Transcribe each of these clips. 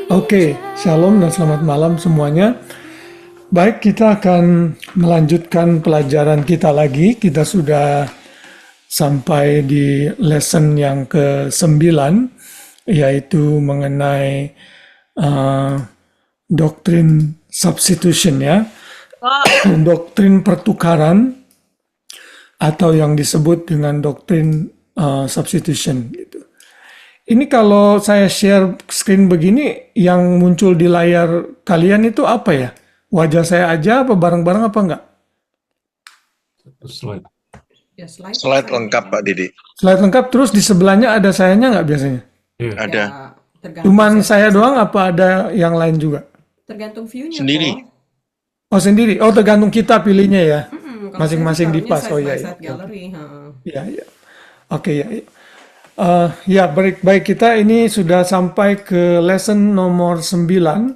Oke, shalom dan selamat malam semuanya. Baik, kita akan melanjutkan pelajaran kita lagi. Kita sudah sampai di lesson yang ke-9, yaitu mengenai uh, doktrin substitution ya, doktrin pertukaran atau yang disebut dengan doktrin substitution gitu. Ini kalau saya share screen begini, yang muncul di layar kalian itu apa ya? Wajah saya aja apa bareng-bareng apa enggak? Slide. Ya, Slide lengkap Pak Didi. Slide lengkap, terus di sebelahnya ada sayanya nggak biasanya? Iya. Ada. Ya, tergantung Cuman set- saya doang apa ada yang lain juga? tergantung view-nya Sendiri. kok. Oh sendiri, oh tergantung kita pilihnya ya? Kalau Masing-masing saya di pas, taruhnya oh side iya. by Iya. side gallery, ha. Ya, ya. Oke ya. Ya, baik kita ini sudah sampai ke lesson nomor 9,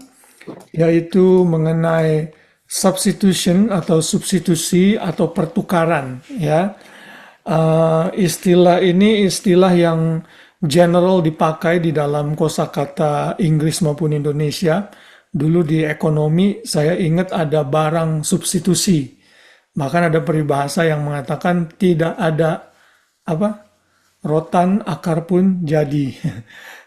yaitu mengenai substitution atau substitusi atau pertukaran ya. Istilah ini istilah yang general dipakai di dalam kosakata Inggris maupun Indonesia. Dulu di ekonomi saya ingat ada barang substitusi. Bahkan ada peribahasa yang mengatakan tidak ada apa? Rotan akar pun jadi.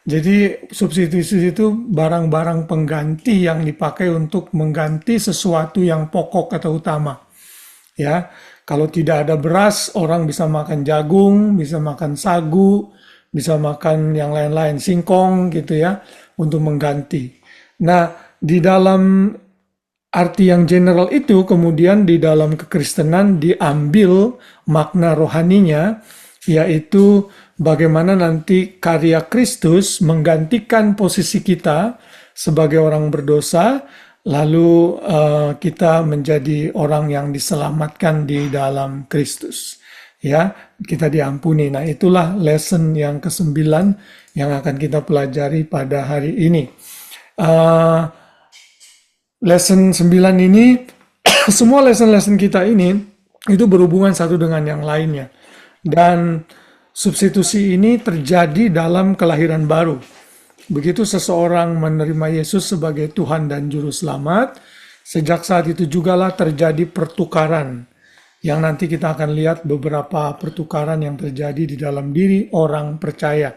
Jadi substitusi itu barang-barang pengganti yang dipakai untuk mengganti sesuatu yang pokok atau utama. Ya, kalau tidak ada beras, orang bisa makan jagung, bisa makan sagu, bisa makan yang lain-lain, singkong gitu ya, untuk mengganti. Nah, di dalam arti yang general itu kemudian di dalam kekristenan diambil makna rohaninya, yaitu bagaimana nanti karya Kristus menggantikan posisi kita sebagai orang berdosa, lalu kita menjadi orang yang diselamatkan di dalam Kristus. Ya, kita diampuni. Nah, itulah lesson yang ke-9 yang akan kita pelajari pada hari ini. Lesson 9 ini, semua lesson-lesson kita ini itu berhubungan satu dengan yang lainnya. Dan substitusi ini terjadi dalam kelahiran baru. Begitu seseorang menerima Yesus sebagai Tuhan dan Juru Selamat, sejak saat itu jugalah terjadi pertukaran. Yang nanti kita akan lihat beberapa pertukaran yang terjadi di dalam diri orang percaya.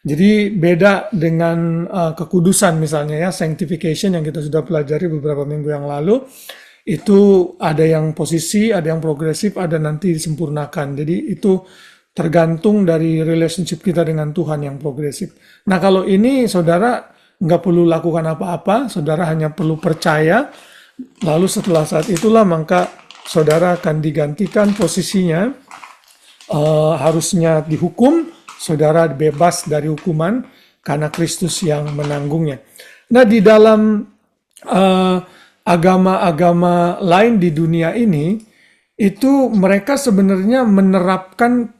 Jadi beda dengan kekudusan misalnya ya, sanctification yang kita sudah pelajari beberapa minggu yang lalu. Itu ada yang posisi, ada yang progresif, ada nanti disempurnakan. Jadi itu tergantung dari relationship kita dengan Tuhan yang progresif. Nah kalau ini saudara nggak perlu lakukan apa-apa, saudara hanya perlu percaya. Lalu setelah saat itulah maka saudara akan digantikan posisinya, harusnya dihukum, saudara bebas dari hukuman karena Kristus yang menanggungnya. Nah di dalam agama-agama lain di dunia ini, itu mereka sebenarnya menerapkan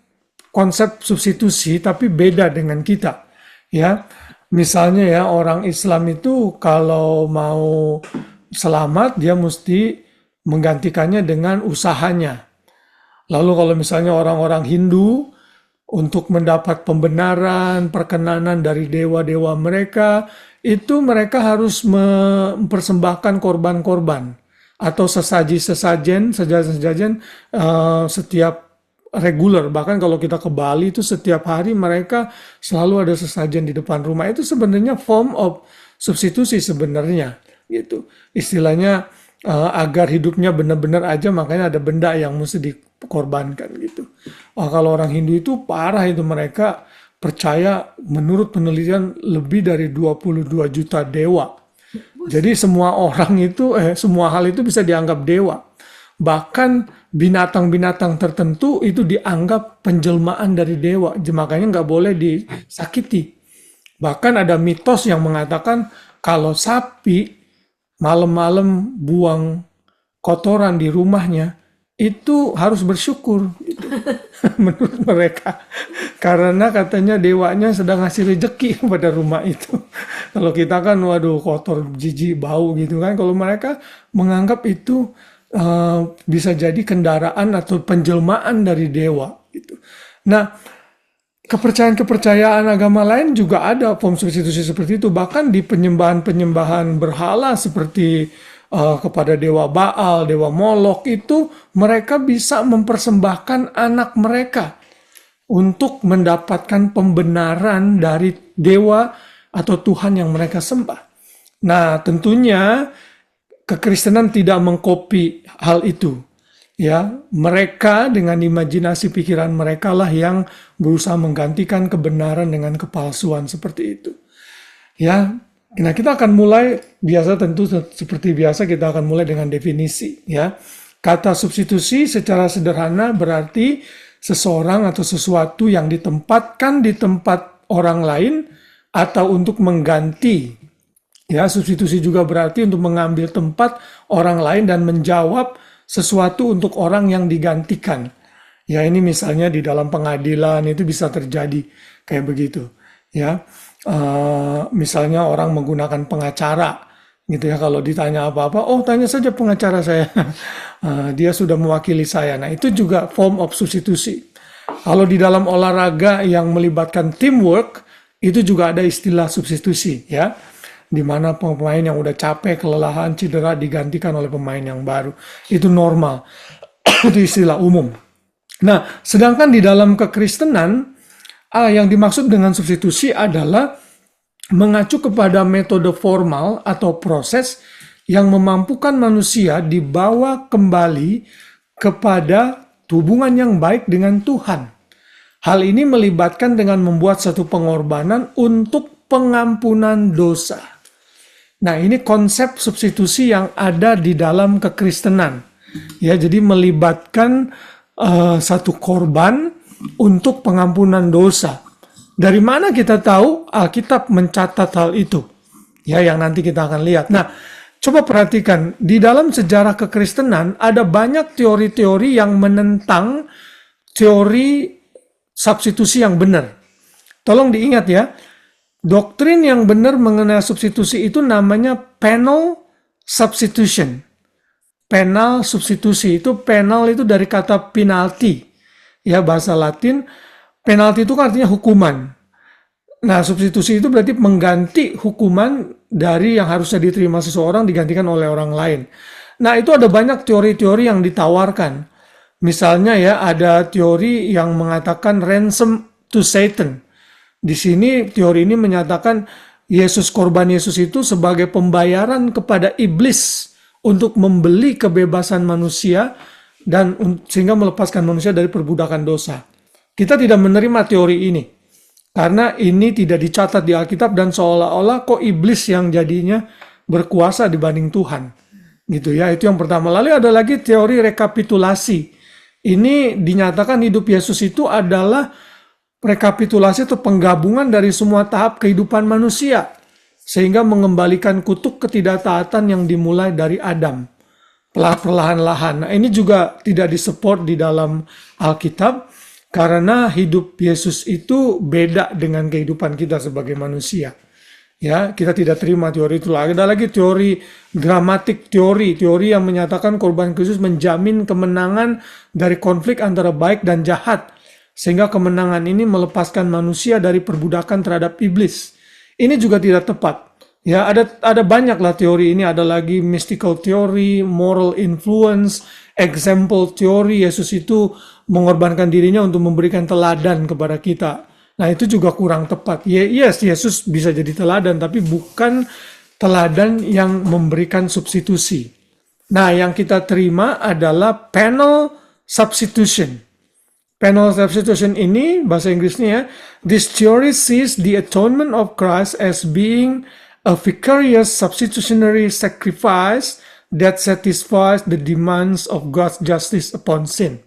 konsep substitusi tapi beda dengan kita. Ya, misalnya ya orang Islam itu kalau mau selamat dia mesti menggantikannya dengan usahanya. Lalu kalau misalnya orang-orang Hindu untuk mendapat pembenaran, perkenanan dari dewa-dewa mereka, itu mereka harus mempersembahkan korban-korban atau sesajen-sesajen setiap reguler. Bahkan kalau kita ke Bali itu setiap hari mereka selalu ada sesajen di depan rumah. Itu sebenarnya form of substitusi sebenarnya gitu. Istilahnya agar hidupnya benar-benar aja, makanya ada benda yang mesti dikorbankan gitu. Kalau orang Hindu itu parah, itu mereka percaya menurut penelitian lebih dari 22 juta dewa. Jadi semua orang itu, semua hal itu bisa dianggap dewa. Bahkan binatang-binatang tertentu itu dianggap penjelmaan dari dewa. Makanya nggak boleh disakiti. Bahkan ada mitos yang mengatakan kalau sapi malam-malam buang kotoran di rumahnya, itu harus bersyukur gitu. Menurut mereka, karena katanya dewanya sedang ngasih rejeki pada rumah itu. Kalau kita kan waduh kotor, jijik, bau gitu kan. Kalau mereka menganggap itu bisa jadi kendaraan atau penjelmaan dari dewa gitu. Nah, kepercayaan-kepercayaan agama lain juga ada form substitusi seperti itu. Bahkan di penyembahan-penyembahan berhala seperti kepada dewa Baal, dewa Molok itu mereka bisa mempersembahkan anak mereka untuk mendapatkan pembenaran dari dewa atau Tuhan yang mereka sembah. Nah, tentunya kekristenan tidak mengkopi hal itu. Ya, mereka dengan imajinasi pikiran mereka lah yang berusaha menggantikan kebenaran dengan kepalsuan seperti itu. Ya, nah kita akan mulai tentu seperti biasa kita akan mulai dengan definisi. Ya, kata substitusi secara sederhana berarti seseorang atau sesuatu yang ditempatkan di tempat orang lain atau untuk mengganti. Ya, substitusi juga berarti untuk mengambil tempat orang lain dan menjawab sesuatu untuk orang yang digantikan. Ya, ini misalnya di dalam pengadilan itu bisa terjadi kayak begitu. Ya, misalnya orang menggunakan pengacara, gitu ya. Kalau ditanya apa-apa, oh tanya saja pengacara saya, dia sudah mewakili saya. Nah, itu juga form of substitusi. Kalau di dalam olahraga yang melibatkan teamwork, itu juga ada istilah substitusi, ya. Di mana pemain yang udah capek, kelelahan, cedera digantikan oleh pemain yang baru. Itu normal. Itu istilah umum. Nah, sedangkan di dalam kekristenan, yang dimaksud dengan substitusi adalah mengacu kepada metode formal atau proses yang memampukan manusia dibawa kembali kepada hubungan yang baik dengan Tuhan. Hal ini melibatkan dengan membuat satu pengorbanan untuk pengampunan dosa. Nah, ini konsep substitusi yang ada di dalam kekristenan. Ya, jadi melibatkan satu korban untuk pengampunan dosa. Dari mana kita tahu Alkitab mencatat hal itu? Ya, yang nanti kita akan lihat. Nah, coba perhatikan, di dalam sejarah kekristenan ada banyak teori-teori yang menentang teori substitusi yang benar. Tolong diingat ya, doktrin yang benar mengenai substitusi itu namanya penal substitution. Penal substitusi itu, penal itu dari kata penalti. Ya, bahasa Latin, penalti itu kan artinya hukuman. Nah, substitusi itu berarti mengganti hukuman dari yang harusnya diterima seseorang digantikan oleh orang lain. Nah, itu ada banyak teori-teori yang ditawarkan. Misalnya ya, ada teori yang mengatakan ransom to Satan. Di sini teori ini menyatakan korban Yesus itu sebagai pembayaran kepada iblis untuk membeli kebebasan manusia dan sehingga melepaskan manusia dari perbudakan dosa. Kita tidak menerima teori ini karena ini tidak dicatat di Alkitab dan seolah-olah kok iblis yang jadinya berkuasa dibanding Tuhan. Gitu ya, itu yang pertama. Lalu ada lagi teori rekapitulasi. Ini dinyatakan hidup Yesus itu adalah rekapitulasi atau penggabungan dari semua tahap kehidupan manusia sehingga mengembalikan kutuk ketidaktaatan yang dimulai dari Adam perlahan-lahan. Nah, ini juga tidak disupport di dalam Alkitab karena hidup Yesus itu beda dengan kehidupan kita sebagai manusia. Ya, kita tidak terima teori itu. Ada lagi teori gramatik teori yang menyatakan korban Kristus menjamin kemenangan dari konflik antara baik dan jahat. Sehingga kemenangan ini melepaskan manusia dari perbudakan terhadap iblis. Ini juga tidak tepat. Ya, ada banyaklah teori ini. Ada lagi mystical theory, moral influence, example theory. Yesus itu mengorbankan dirinya untuk memberikan teladan kepada kita. Nah, itu juga kurang tepat. Yes, Yesus bisa jadi teladan, tapi bukan teladan yang memberikan substitusi. Nah, yang kita terima adalah penal substitution. Penal substitution ini, bahasa Inggrisnya ya, this theory sees the atonement of Christ as being a vicarious substitutionary sacrifice that satisfies the demands of God's justice upon sin.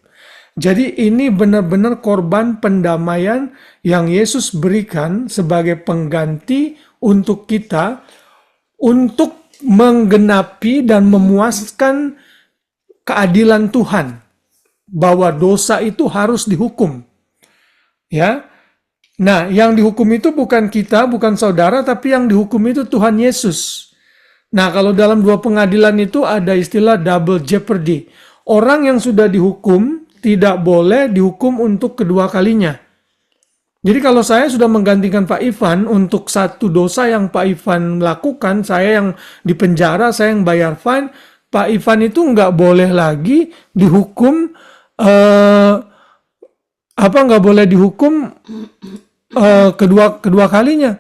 Jadi ini benar-benar korban pendamaian yang Yesus berikan sebagai pengganti untuk kita untuk menggenapi dan memuaskan keadilan Tuhan. Bahwa dosa itu harus dihukum. Ya. Nah, yang dihukum itu bukan kita, bukan saudara, tapi yang dihukum itu Tuhan Yesus. Nah, kalau dalam dua pengadilan itu ada istilah double jeopardy. Orang yang sudah dihukum tidak boleh dihukum untuk kedua kalinya. Jadi kalau saya sudah menggantikan Pak Ivan untuk satu dosa yang Pak Ivan lakukan, saya yang dipenjara, saya yang bayar fine, Pak Ivan itu nggak boleh lagi dihukum, eh, nggak boleh dihukum kedua kedua kalinya.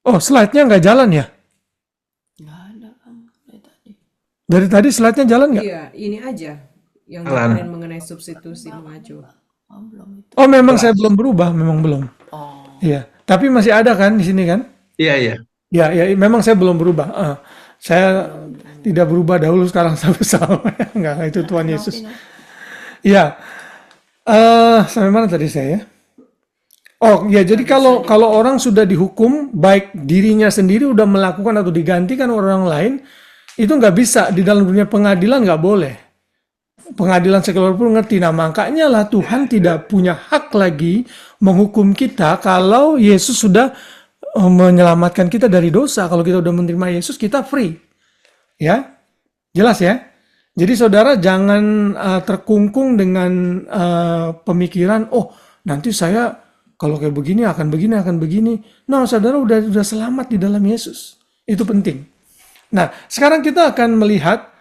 Oh, slide-nya nggak jalan ya? Nggak ada Kang dari tadi. Dari tadi slide-nya jalan nggak? Iya, ini aja yang Jalan. kemarin mengenai substitusi mengacu. Oh, belum itu. Oh, memang saya belum berubah, memang belum. Oh, Iya, tapi masih ada kan di sini kan? Iya, iya. Ya, ya, memang saya belum berubah. Saya tidak berubah dahulu, sekarang saya bersama. Enggak, itu Tuhan Yesus. maafin, Iya, sampai mana tadi saya ya? Oh, ya, jadi kalau orang sudah dihukum, baik dirinya sendiri udah melakukan atau digantikan orang lain, itu nggak bisa di dalam dunia pengadilan, nggak boleh. Pengadilan sekuler pun ngerti. Nah, makanya lah Tuhan tidak punya hak lagi menghukum kita kalau Yesus sudah menyelamatkan kita dari dosa. Kalau kita udah menerima Yesus, kita free. Ya, jelas ya? Jadi saudara jangan terkungkung dengan pemikiran, oh nanti saya kalau kayak begini akan begini, akan begini. Nah, saudara udah selamat di dalam Yesus. Itu penting. Nah, sekarang kita akan melihat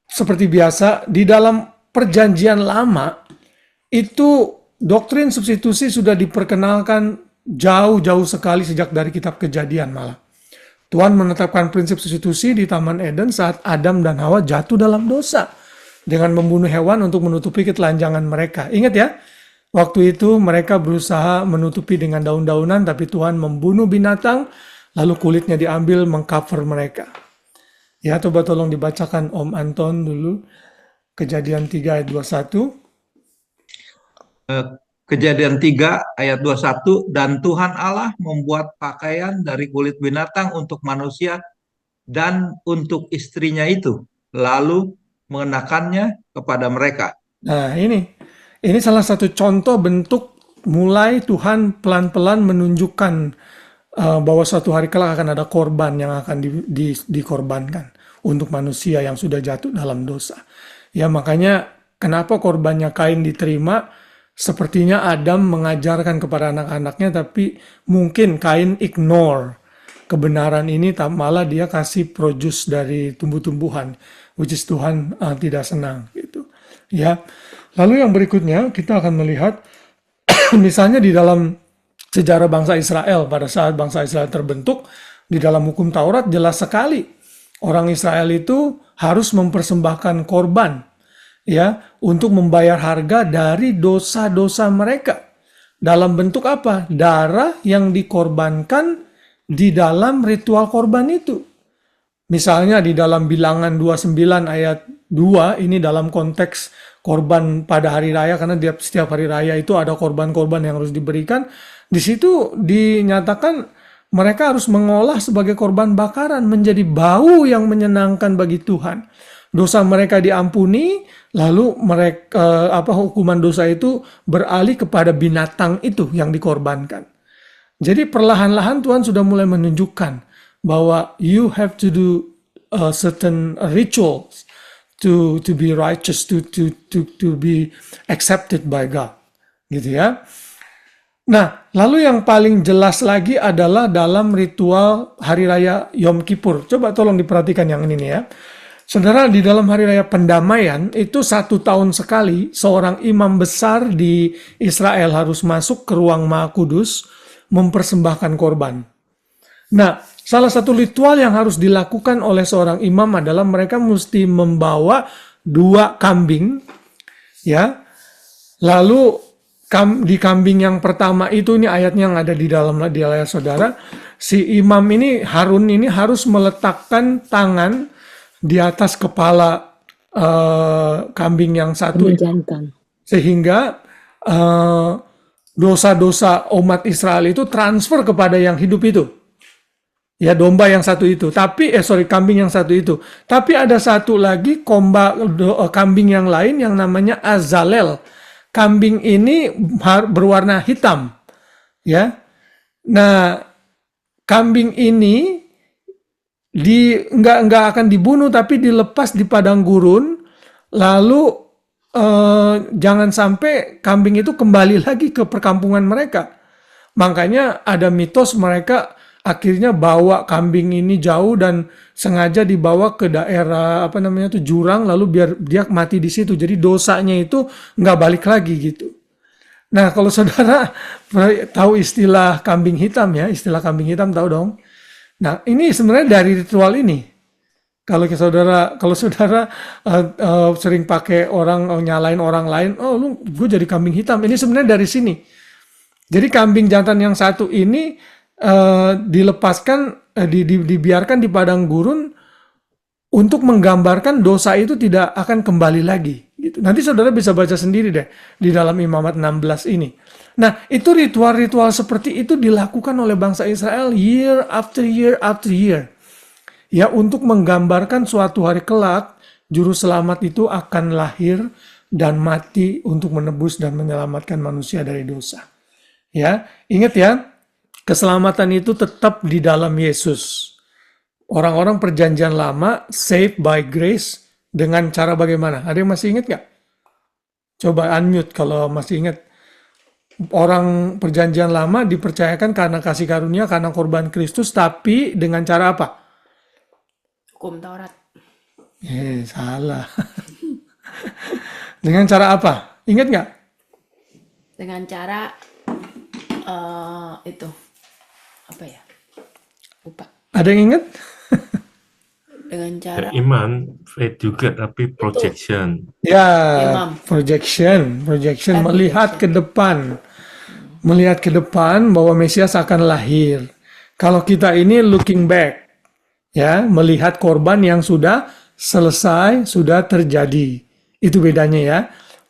seperti biasa di dalam perjanjian lama itu doktrin substitusi sudah diperkenalkan jauh-jauh sekali sejak dari kitab Kejadian malah. Tuhan menetapkan prinsip substitusi di Taman Eden saat Adam dan Hawa jatuh dalam dosa dengan membunuh hewan untuk menutupi ketelanjangan mereka. Ingat ya, waktu itu mereka berusaha menutupi dengan daun-daunan, tapi Tuhan membunuh binatang, lalu kulitnya diambil mengcover mereka. Ya, coba tolong dibacakan Om Anton dulu. Kejadian 3 ayat 21. Kejadian 3 ayat 21, dan Tuhan Allah membuat pakaian dari kulit binatang untuk manusia dan untuk istrinya itu, lalu mengenakannya kepada mereka. Nah, ini salah satu contoh bentuk mulai Tuhan pelan-pelan menunjukkan bahwa suatu hari kelak akan ada korban yang akan dikorbankan untuk manusia yang sudah jatuh dalam dosa. Ya, makanya kenapa korbannya Kain diterima? Sepertinya Adam mengajarkan kepada anak-anaknya, tapi mungkin Kain ignore kebenaran ini, malah dia kasih produce dari tumbuh-tumbuhan, which is Tuhan tidak senang gitu. Ya. Lalu yang berikutnya kita akan melihat misalnya di dalam sejarah bangsa Israel, pada saat bangsa Israel terbentuk, di dalam hukum Taurat jelas sekali orang Israel itu harus mempersembahkan korban ya untuk membayar harga dari dosa-dosa mereka. Dalam bentuk apa? Darah yang dikorbankan di dalam ritual korban itu. Misalnya di dalam Bilangan 29 ayat 2, ini dalam konteks korban pada hari raya, karena setiap hari raya itu ada korban-korban yang harus diberikan. Di situ dinyatakan mereka harus mengolah sebagai korban bakaran menjadi bau yang menyenangkan bagi Tuhan. Dosa mereka diampuni, lalu mereka hukuman dosa itu beralih kepada binatang itu yang dikorbankan. Jadi perlahan-lahan Tuhan sudah mulai menunjukkan bahwa you have to do certain rituals to be righteous, to be accepted by God, gitu ya. Nah, lalu yang paling jelas lagi adalah dalam ritual hari raya Yom Kippur. Coba tolong diperhatikan yang ini nih ya. Saudara, di dalam hari raya pendamaian itu 1 tahun sekali seorang imam besar di Israel harus masuk ke ruang Maha Kudus mempersembahkan korban. Nah, salah satu ritual yang harus dilakukan oleh seorang imam adalah mereka mesti membawa 2 kambing, ya. Lalu di kambing yang pertama itu, ini ayatnya yang ada di dalam di layar saudara, si imam ini Harun ini harus meletakkan tangan di atas kepala kambing yang satu, sehingga dosa-dosa umat Israel itu transfer kepada yang hidup itu. Ya, domba yang satu itu. Tapi kambing yang satu itu. Tapi ada satu lagi kambing yang lain yang namanya Azalel. Kambing ini berwarna hitam. Ya. Nah, kambing ini nggak akan dibunuh, tapi dilepas di padang gurun, lalu jangan sampai kambing itu kembali lagi ke perkampungan mereka. Makanya ada mitos mereka akhirnya bawa kambing ini jauh dan sengaja dibawa ke daerah apa namanya tuh jurang lalu biar dia mati di situ. Jadi dosanya itu nggak balik lagi gitu. Nah, kalau saudara tahu istilah kambing hitam ya, istilah kambing hitam tahu dong. Nah, ini sebenarnya dari ritual ini. Kalau saudara sering pakai orang nyalain orang lain, oh lu gue jadi kambing hitam. Ini sebenarnya dari sini. Jadi kambing jantan yang satu ini dilepaskan, dibiarkan di padang gurun untuk menggambarkan dosa itu tidak akan kembali lagi. Gitu. Nanti saudara bisa baca sendiri deh di dalam Imamat 16 ini. Nah, itu ritual-ritual seperti itu dilakukan oleh bangsa Israel year after year after year. Ya, untuk menggambarkan suatu hari kelak juru selamat itu akan lahir dan mati untuk menebus dan menyelamatkan manusia dari dosa. Ya, ingat ya, keselamatan itu tetap di dalam Yesus. Orang-orang perjanjian lama saved by grace dengan cara bagaimana? Ada yang masih ingat nggak? Coba unmute kalau masih ingat. Orang perjanjian lama dipercayakan karena kasih karunia, karena korban Kristus, tapi dengan cara apa? Hukum Taurat. Salah. Dengan cara apa? Ingat nggak? Dengan cara itu apa ya? Lupa. Ada yang ingat? Dengan cara Iman, faith juga, tapi projection. Ya, Imam. projection, melihat ke depan. Melihat ke depan bahwa Mesias akan lahir. Kalau kita ini looking back, ya, melihat korban yang sudah selesai, sudah terjadi. Itu bedanya ya.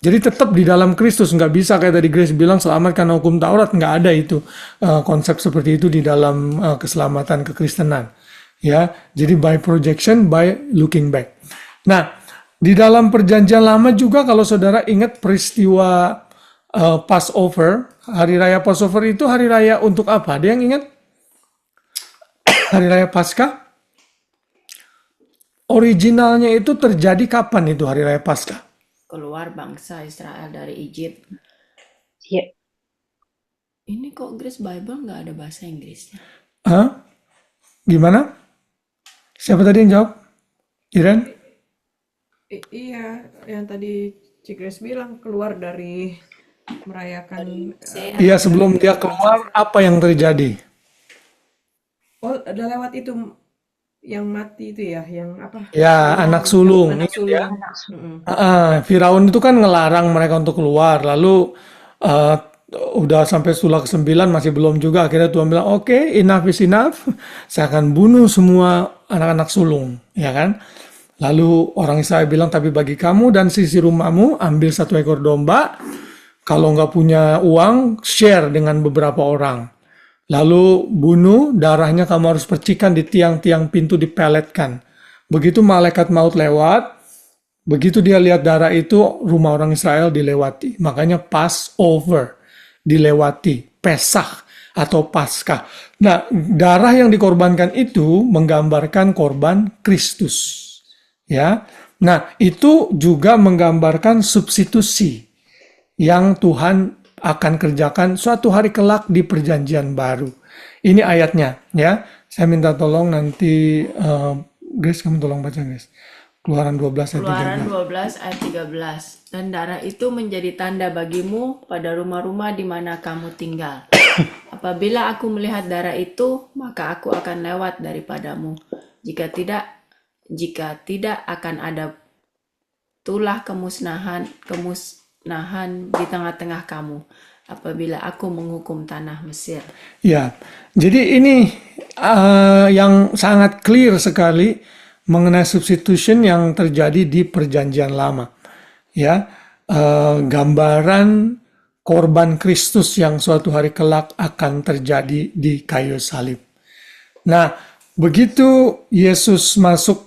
Jadi tetap di dalam Kristus, nggak bisa kayak tadi Grace bilang selamat karena hukum Taurat, nggak ada itu konsep seperti itu di dalam keselamatan kekristenan. Ya, jadi by projection, by looking back. Nah, di dalam perjanjian lama juga kalau saudara ingat peristiwa Passover, hari raya Passover itu hari raya untuk apa? Ada yang ingat? Hari raya Paskah? Originalnya itu terjadi kapan itu hari raya Paskah? keluar bangsa Israel dari Egypt. Iya. Ini kok Grace Bible nggak ada bahasa Inggrisnya? Hah? Gimana? Siapa tadi yang jawab? Iren? Iya, yang tadi Cik Grace bilang keluar dari merayakan. Iya, sebelum dia keluar, apa yang terjadi? Oh, udah lewat itu yang mati itu ya, yang apa? Ya, anak sulung. Anak Ingat ya? sulung. Firaun itu kan ngelarang mereka untuk keluar. Lalu udah sampai sura ke-9 masih belum juga. Akhirnya Tuhan bilang, oke, enough is enough. Saya akan bunuh semua anak-anak sulung, ya kan? Lalu orang Israel bilang, tapi bagi kamu dan sisi rumahmu, ambil 1 ekor domba. Kalau nggak punya uang, share dengan beberapa orang. Lalu bunuh, darahnya kamu harus percikan di tiang-tiang pintu, dipeletkan. Begitu malaikat maut lewat, begitu dia lihat darah itu, rumah orang Israel dilewati. Makanya Passover, dilewati. Pesach atau Paskah. Nah, darah yang dikorbankan itu menggambarkan korban Kristus. Ya, nah itu juga menggambarkan substitusi yang Tuhan akan kerjakan suatu hari kelak di perjanjian baru. Ini ayatnya, ya. Saya minta tolong nanti Grace, kamu tolong baca, Grace. Keluaran 12 ayat Keluaran 13. 12 ayat 13. Dan darah itu menjadi tanda bagimu pada rumah-rumah di mana kamu tinggal. Apabila aku melihat darah itu, maka aku akan lewat daripadamu. Jika tidak akan ada tulah kemusnahan di tengah-tengah kamu apabila aku menghukum tanah Mesir. Ya, jadi ini yang sangat clear sekali mengenai substitution yang terjadi di perjanjian lama. Ya, gambaran korban Kristus yang suatu hari kelak akan terjadi di kayu salib. Nah, begitu Yesus masuk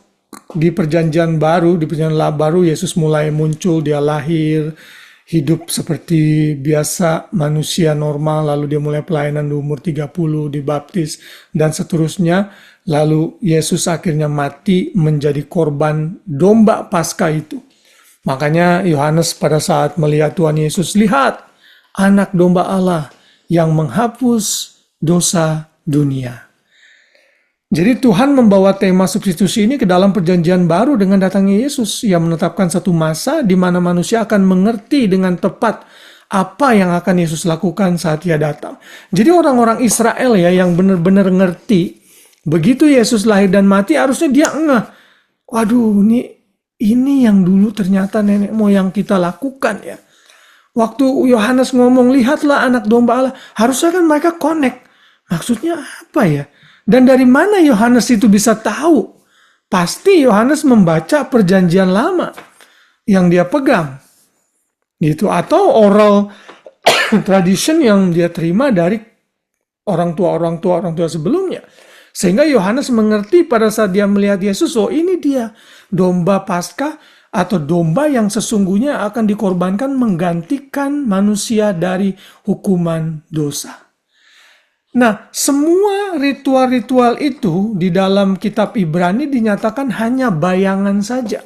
di perjanjian baru, Yesus mulai muncul, dia lahir, hidup seperti biasa manusia normal, lalu dia mulai pelayanan di umur 30, dibaptis, dan seterusnya. Lalu Yesus akhirnya mati menjadi korban domba Paskah itu. Makanya Yohanes pada saat melihat Tuhan Yesus, lihat anak domba Allah yang menghapus dosa dunia. Jadi Tuhan membawa tema substitusi ini ke dalam perjanjian baru dengan datangnya Yesus. Ia menetapkan satu masa di mana manusia akan mengerti dengan tepat apa yang akan Yesus lakukan saat ia datang. Jadi orang-orang Israel ya yang benar-benar ngerti, begitu Yesus lahir dan mati harusnya dia ngeh. Waduh, ini yang dulu ternyata nenek moyang kita lakukan ya. Waktu Yohanes ngomong, lihatlah anak domba Allah, harusnya kan mereka connect. Maksudnya apa ya? Dan dari mana Yohanes itu bisa tahu? Pasti Yohanes membaca perjanjian lama yang dia pegang. Gitu. Atau oral tradition yang dia terima dari orang tua sebelumnya. Sehingga Yohanes mengerti pada saat dia melihat Yesus, oh ini dia domba Paskah atau domba yang sesungguhnya akan dikorbankan menggantikan manusia dari hukuman dosa. Nah, semua ritual-ritual itu di dalam kitab Ibrani dinyatakan hanya bayangan saja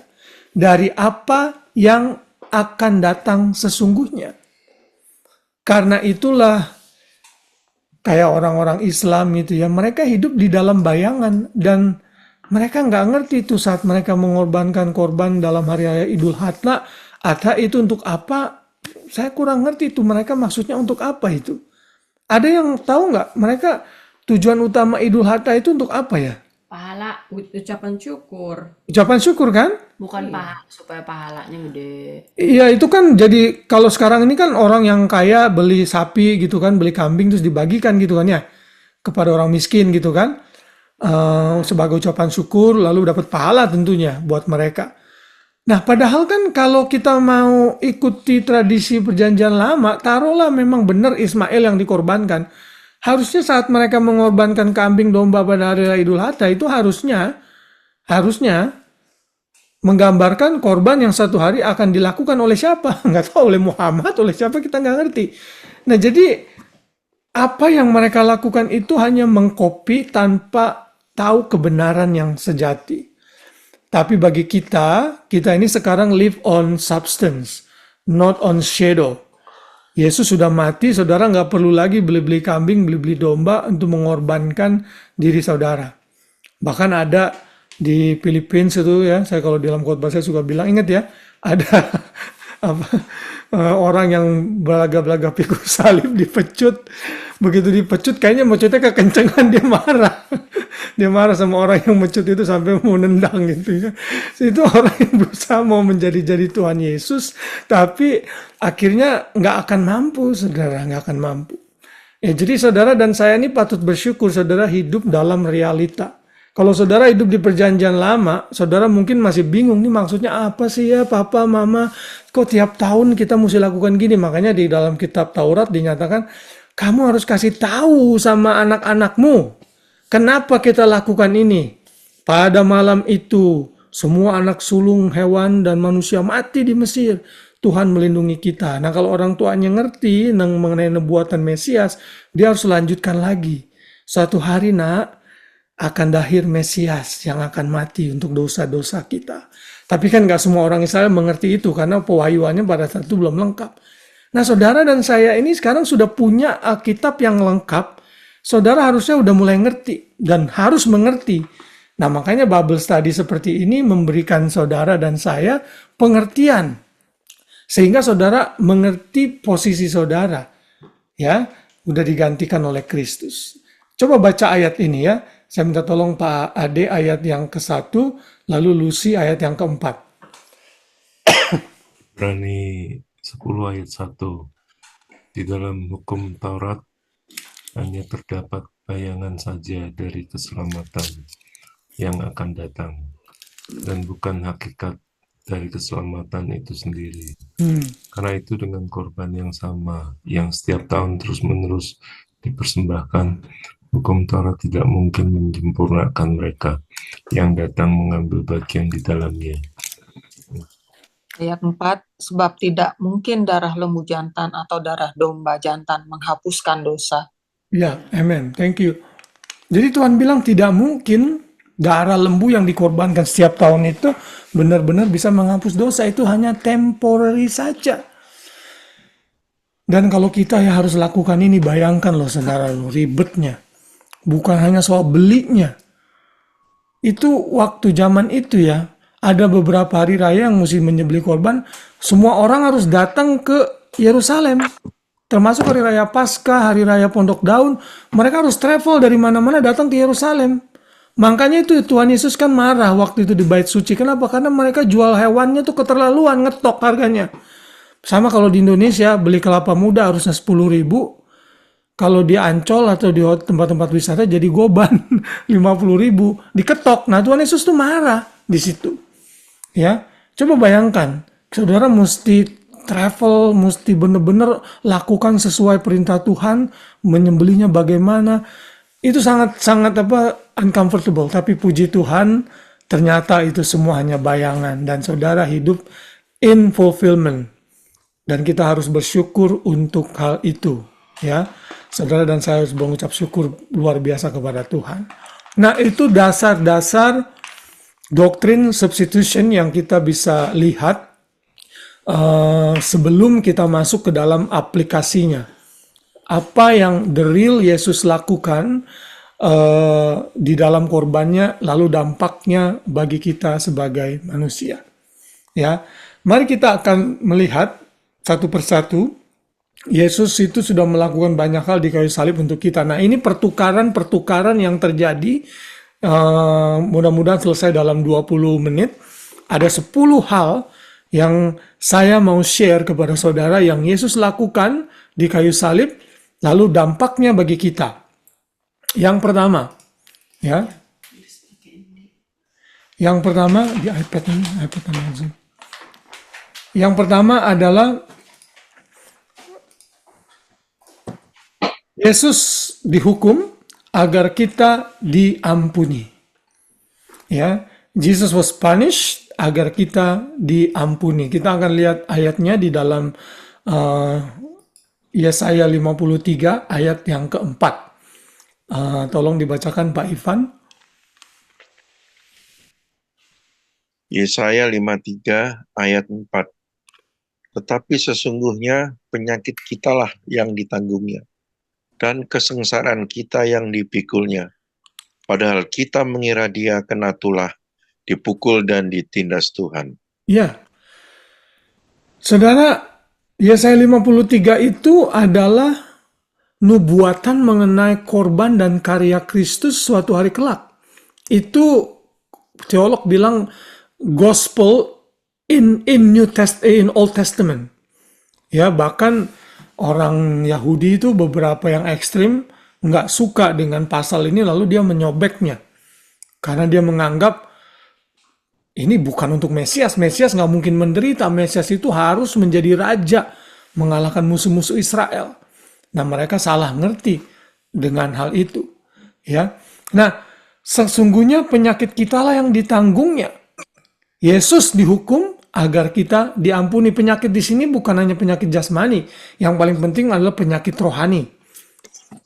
dari apa yang akan datang sesungguhnya. Karena itulah kayak orang-orang Islam itu ya, mereka hidup di dalam bayangan dan mereka nggak ngerti itu saat mereka mengorbankan korban dalam hari raya Idul Adha itu untuk apa? Saya kurang ngerti itu mereka maksudnya untuk apa itu. Ada yang tahu nggak mereka tujuan utama Idul Adha itu untuk apa ya? Pahala, Ucapan syukur. Ucapan syukur kan? bukan pahala supaya pahalanya gede. Iya itu kan jadi kalau sekarang ini kan orang yang kaya beli sapi gitu kan, beli kambing terus dibagikan gitu kan ya kepada orang miskin gitu kan. Sebagai ucapan syukur lalu dapat pahala tentunya buat mereka. Nah padahal kan kalau kita mau ikuti tradisi perjanjian lama, taruhlah memang benar Ismail yang dikorbankan. Harusnya saat mereka mengorbankan kambing domba pada hari raya Idul Adha itu harusnya menggambarkan korban yang satu hari akan dilakukan oleh siapa? Nggak tahu, oleh Muhammad, oleh siapa kita nggak ngerti. Nah jadi apa yang mereka lakukan itu hanya mengkopi tanpa tahu kebenaran yang sejati. Tapi bagi kita ini sekarang live on substance, not on shadow. Yesus sudah mati, saudara nggak perlu lagi beli-beli kambing, beli-beli domba untuk mengorbankan diri saudara. Bahkan ada di Philippines itu ya, saya kalau di dalam khotbah saya suka bilang, ingat ya, ada orang yang belaga-belaga pikul salib dipecut. Begitu dipecut, kayaknya mecutnya kekencengan, dia marah. Dia marah sama orang yang mecut itu sampai mau nendang gitu ya. Itu orang yang berusaha mau menjadi Tuhan Yesus, tapi akhirnya nggak akan mampu, saudara, nggak akan mampu. Ya, jadi saudara dan saya ini patut bersyukur, saudara hidup dalam realita. Kalau saudara hidup di perjanjian lama, saudara mungkin masih bingung, nih maksudnya apa sih ya papa, mama, kok tiap tahun kita mesti lakukan gini. Makanya di dalam kitab Taurat dinyatakan, kamu harus kasih tahu sama anak-anakmu, kenapa kita lakukan ini. Pada malam itu, semua anak sulung hewan dan manusia mati di Mesir. Tuhan melindungi kita. Nah kalau orang tuanya ngerti mengenai nubuatan Mesias, dia harus lanjutkan lagi. Suatu hari nak, akan lahir Mesias yang akan mati untuk dosa-dosa kita. Tapi kan gak semua orang Israel mengerti itu karena pewahyuannya pada saat itu belum lengkap. Nah saudara dan saya ini sekarang sudah punya Alkitab yang lengkap. Saudara harusnya udah mulai ngerti dan harus mengerti. Nah makanya Bible study seperti ini memberikan saudara dan saya pengertian. Sehingga saudara mengerti posisi saudara. Ya, udah digantikan oleh Kristus. Coba baca ayat ini ya. Saya minta tolong Pak Ade ayat yang ke-1, lalu Lucy ayat yang ke-4. Ibrani 10 ayat 1. Di dalam hukum Taurat hanya terdapat bayangan saja dari keselamatan yang akan datang, dan bukan hakikat dari keselamatan itu sendiri. Karena itu dengan korban yang sama, yang setiap tahun terus-menerus dipersembahkan, hukum Taurat tidak mungkin menyempurnakan mereka yang datang mengambil bagian di dalamnya. Ayat 4, sebab tidak mungkin darah lembu jantan atau darah domba jantan menghapuskan dosa. Ya, amen. Thank you. Jadi Tuhan bilang tidak mungkin darah lembu yang dikorbankan setiap tahun itu benar-benar bisa menghapus dosa. Itu hanya temporary saja. Dan kalau kita ya harus lakukan ini, bayangkan loh saudara, ribetnya. Bukan hanya soal belinya. Itu waktu zaman itu ya, ada beberapa hari raya yang mesti menyembelih korban, semua orang harus datang ke Yerusalem. Termasuk hari raya Paskah, hari raya Pondok Daun, mereka harus travel dari mana-mana datang ke Yerusalem. Makanya itu Tuhan Yesus kan marah waktu itu di Bait Suci. Kenapa? Karena mereka jual hewannya tuh keterlaluan, ngetok harganya. Sama kalau di Indonesia beli kelapa muda harusnya 10.000, kalau di Ancol atau di tempat-tempat wisata jadi goban 50.000, diketok. Nah Tuhan Yesus tuh marah di situ. Ya, coba bayangkan, saudara mesti travel, mesti benar-benar lakukan sesuai perintah Tuhan, menyembelihnya bagaimana. Itu sangat uncomfortable. Tapi puji Tuhan, ternyata itu semua hanya bayangan dan saudara hidup in fulfillment. Dan kita harus bersyukur untuk hal itu, ya. Saudara dan saya harus mengucap syukur luar biasa kepada Tuhan. Nah, itu dasar-dasar doktrin substitution yang kita bisa lihat sebelum kita masuk ke dalam aplikasinya. Apa yang the real Yesus lakukan di dalam korbannya, lalu dampaknya bagi kita sebagai manusia. Ya, mari kita akan melihat satu persatu. Yesus itu sudah melakukan banyak hal di kayu salib untuk kita. Nah, ini pertukaran yang terjadi. Mudah-mudahan selesai dalam 20 menit. Ada 10 hal yang saya mau share kepada saudara yang Yesus lakukan di kayu salib, lalu dampaknya bagi kita. Yang pertama, ya. Yang pertama di iPad ini. Yang pertama adalah Yesus dihukum agar kita diampuni. Ya, Jesus was punished agar kita diampuni. Kita akan lihat ayatnya di dalam Yesaya 53 ayat yang keempat. Tolong dibacakan Pak Ivan. Yesaya 53 ayat 4. Tetapi sesungguhnya penyakit kitalah yang ditanggungnya, dan kesengsaraan kita yang dipikulnya. Padahal kita mengira dia kena tulah, dipukul dan ditindas Tuhan. Ya, saudara, Yesaya 53 itu adalah nubuatan mengenai korban dan karya Kristus suatu hari kelak. Itu teolog bilang gospel in Old Testament. Ya, bahkan orang Yahudi itu beberapa yang ekstrim nggak suka dengan pasal ini, lalu dia menyobeknya karena dia menganggap ini bukan untuk Mesias. Mesias nggak mungkin menderita. Mesias itu harus menjadi raja, mengalahkan musuh-musuh Israel. Nah, mereka salah ngerti dengan hal itu. Ya, nah sesungguhnya penyakit kita lah yang ditanggungnya. Yesus dihukum agar kita diampuni. Penyakit di sini bukan hanya penyakit jasmani. Yang paling penting adalah penyakit rohani.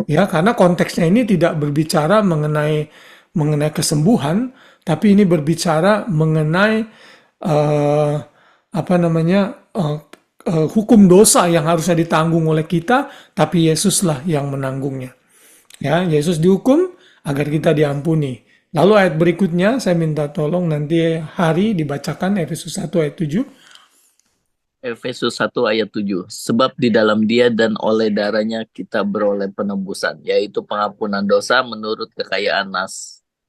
Ya, karena konteksnya ini tidak berbicara mengenai kesembuhan, tapi ini berbicara mengenai hukum dosa yang harusnya ditanggung oleh kita, tapi Yesuslah yang menanggungnya. Ya, Yesus dihukum agar kita diampuni. Lalu ayat berikutnya saya minta tolong nanti Hari dibacakan Efesus 1 ayat 7. Efesus 1 ayat 7. Sebab di dalam Dia dan oleh darahnya kita beroleh penebusan, yaitu pengampunan dosa menurut kekayaan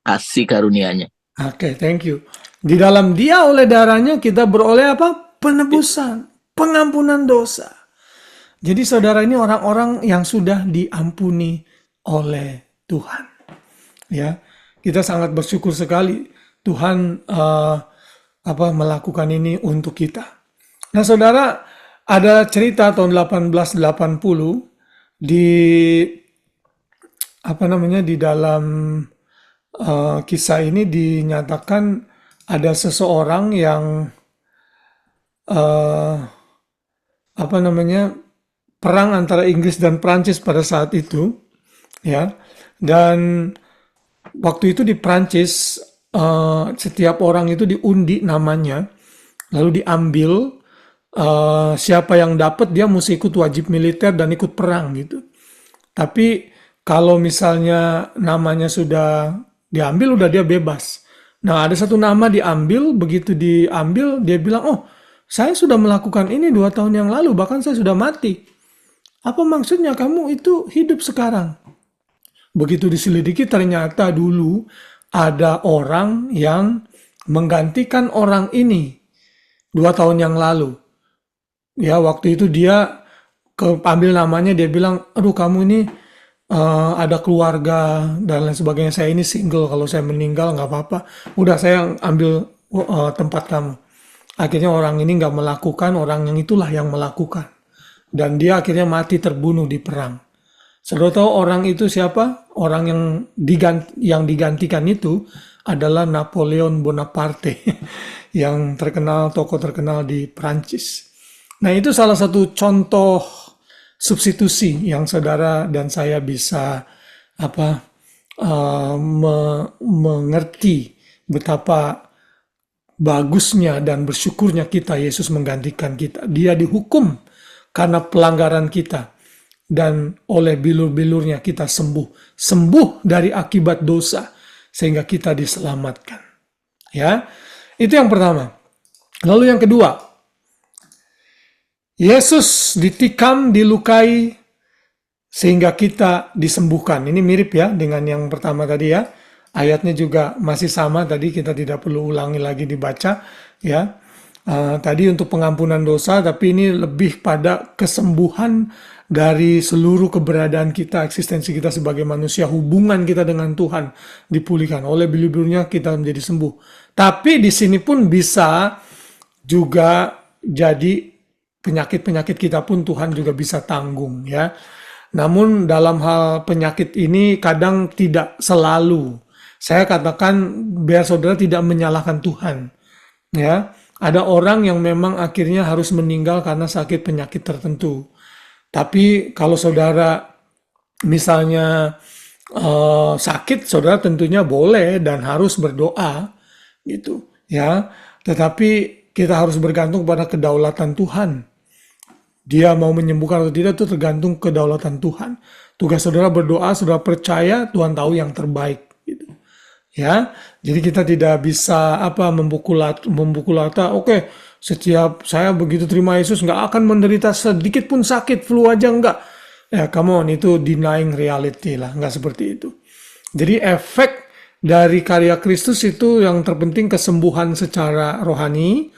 kasih karunia-Nya. Oke, thank you. Di dalam Dia oleh darahnya kita beroleh apa? Penebusan, pengampunan dosa. Jadi saudara, ini orang-orang yang sudah diampuni oleh Tuhan. Ya, kita sangat bersyukur sekali Tuhan melakukan ini untuk kita. Nah, saudara, ada cerita tahun 1880 di dalam kisah ini dinyatakan ada seseorang yang perang antara Inggris dan Prancis pada saat itu, ya. Dan waktu itu di Prancis setiap orang itu diundi namanya, lalu diambil, siapa yang dapat dia mesti ikut wajib militer dan ikut perang gitu. Tapi kalau misalnya namanya sudah diambil, udah dia bebas. Nah, ada satu nama diambil, begitu diambil, dia bilang, oh, saya sudah melakukan ini 2 tahun yang lalu, bahkan saya sudah mati. Apa maksudnya kamu itu hidup sekarang? Begitu diselidiki, ternyata dulu ada orang yang menggantikan orang ini 2 tahun yang lalu. Ya, waktu itu dia ambil namanya, dia bilang, aduh kamu ini ada keluarga dan lain sebagainya, saya ini single, kalau saya meninggal nggak apa-apa, udah saya ambil tempat kamu. Akhirnya orang ini nggak melakukan, orang yang itulah yang melakukan. Dan dia akhirnya mati terbunuh di perang. Saudara tahu orang itu siapa? Orang yang digantikan itu adalah Napoleon Bonaparte, yang terkenal, tokoh terkenal di Prancis. Nah, itu salah satu contoh substitusi yang saudara dan saya bisa mengerti betapa bagusnya dan bersyukurnya kita Yesus menggantikan kita. Dia dihukum karena pelanggaran kita, dan oleh bilur-bilurnya kita sembuh dari akibat dosa sehingga kita diselamatkan. Ya, itu yang pertama. Lalu yang kedua, Yesus ditikam, dilukai, sehingga kita disembuhkan. Ini mirip ya dengan yang pertama tadi ya. Ayatnya juga masih sama tadi, kita tidak perlu ulangi lagi dibaca ya. Tadi untuk pengampunan dosa, tapi ini lebih pada kesembuhan dari seluruh keberadaan kita, eksistensi kita sebagai manusia, hubungan kita dengan Tuhan dipulihkan. Oleh bilur-bilurnya kita menjadi sembuh. Tapi di sini pun bisa juga jadi penyakit-penyakit kita pun Tuhan juga bisa tanggung ya. Namun dalam hal penyakit ini kadang tidak selalu. Saya katakan biar saudara tidak menyalahkan Tuhan. Ya, ada orang yang memang akhirnya harus meninggal karena sakit penyakit tertentu. Tapi kalau saudara misalnya sakit, saudara tentunya boleh dan harus berdoa gitu ya. Tetapi kita harus bergantung pada kedaulatan Tuhan. Dia mau menyembuhkan atau tidak itu tergantung kedaulatan Tuhan. Tugas saudara berdoa, saudara percaya Tuhan tahu yang terbaik gitu. Ya. Jadi kita tidak bisa membukul rata. Oke, setiap saya begitu terima Yesus nggak akan menderita sedikit pun sakit, flu aja enggak. Ya, come on, itu denying reality lah, nggak seperti itu. Jadi efek dari karya Kristus itu yang terpenting kesembuhan secara rohani,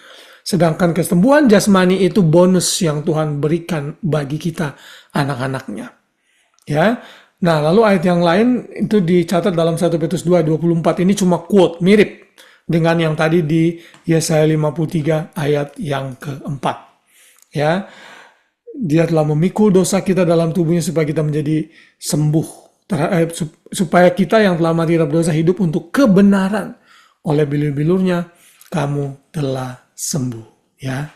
sedangkan kesembuhan jasmani itu bonus yang Tuhan berikan bagi kita anak-anaknya. Ya. Nah, lalu ayat yang lain itu dicatat dalam 1 Petrus 2:24, ini cuma quote mirip dengan yang tadi di Yesaya 53 ayat yang keempat. Ya. Dia telah memikul dosa kita dalam tubuhnya supaya kita menjadi sembuh. Supaya kita yang telah mati terhadap dosa hidup untuk kebenaran. Oleh bilur-bilurnya kamu telah sembuh. Ya,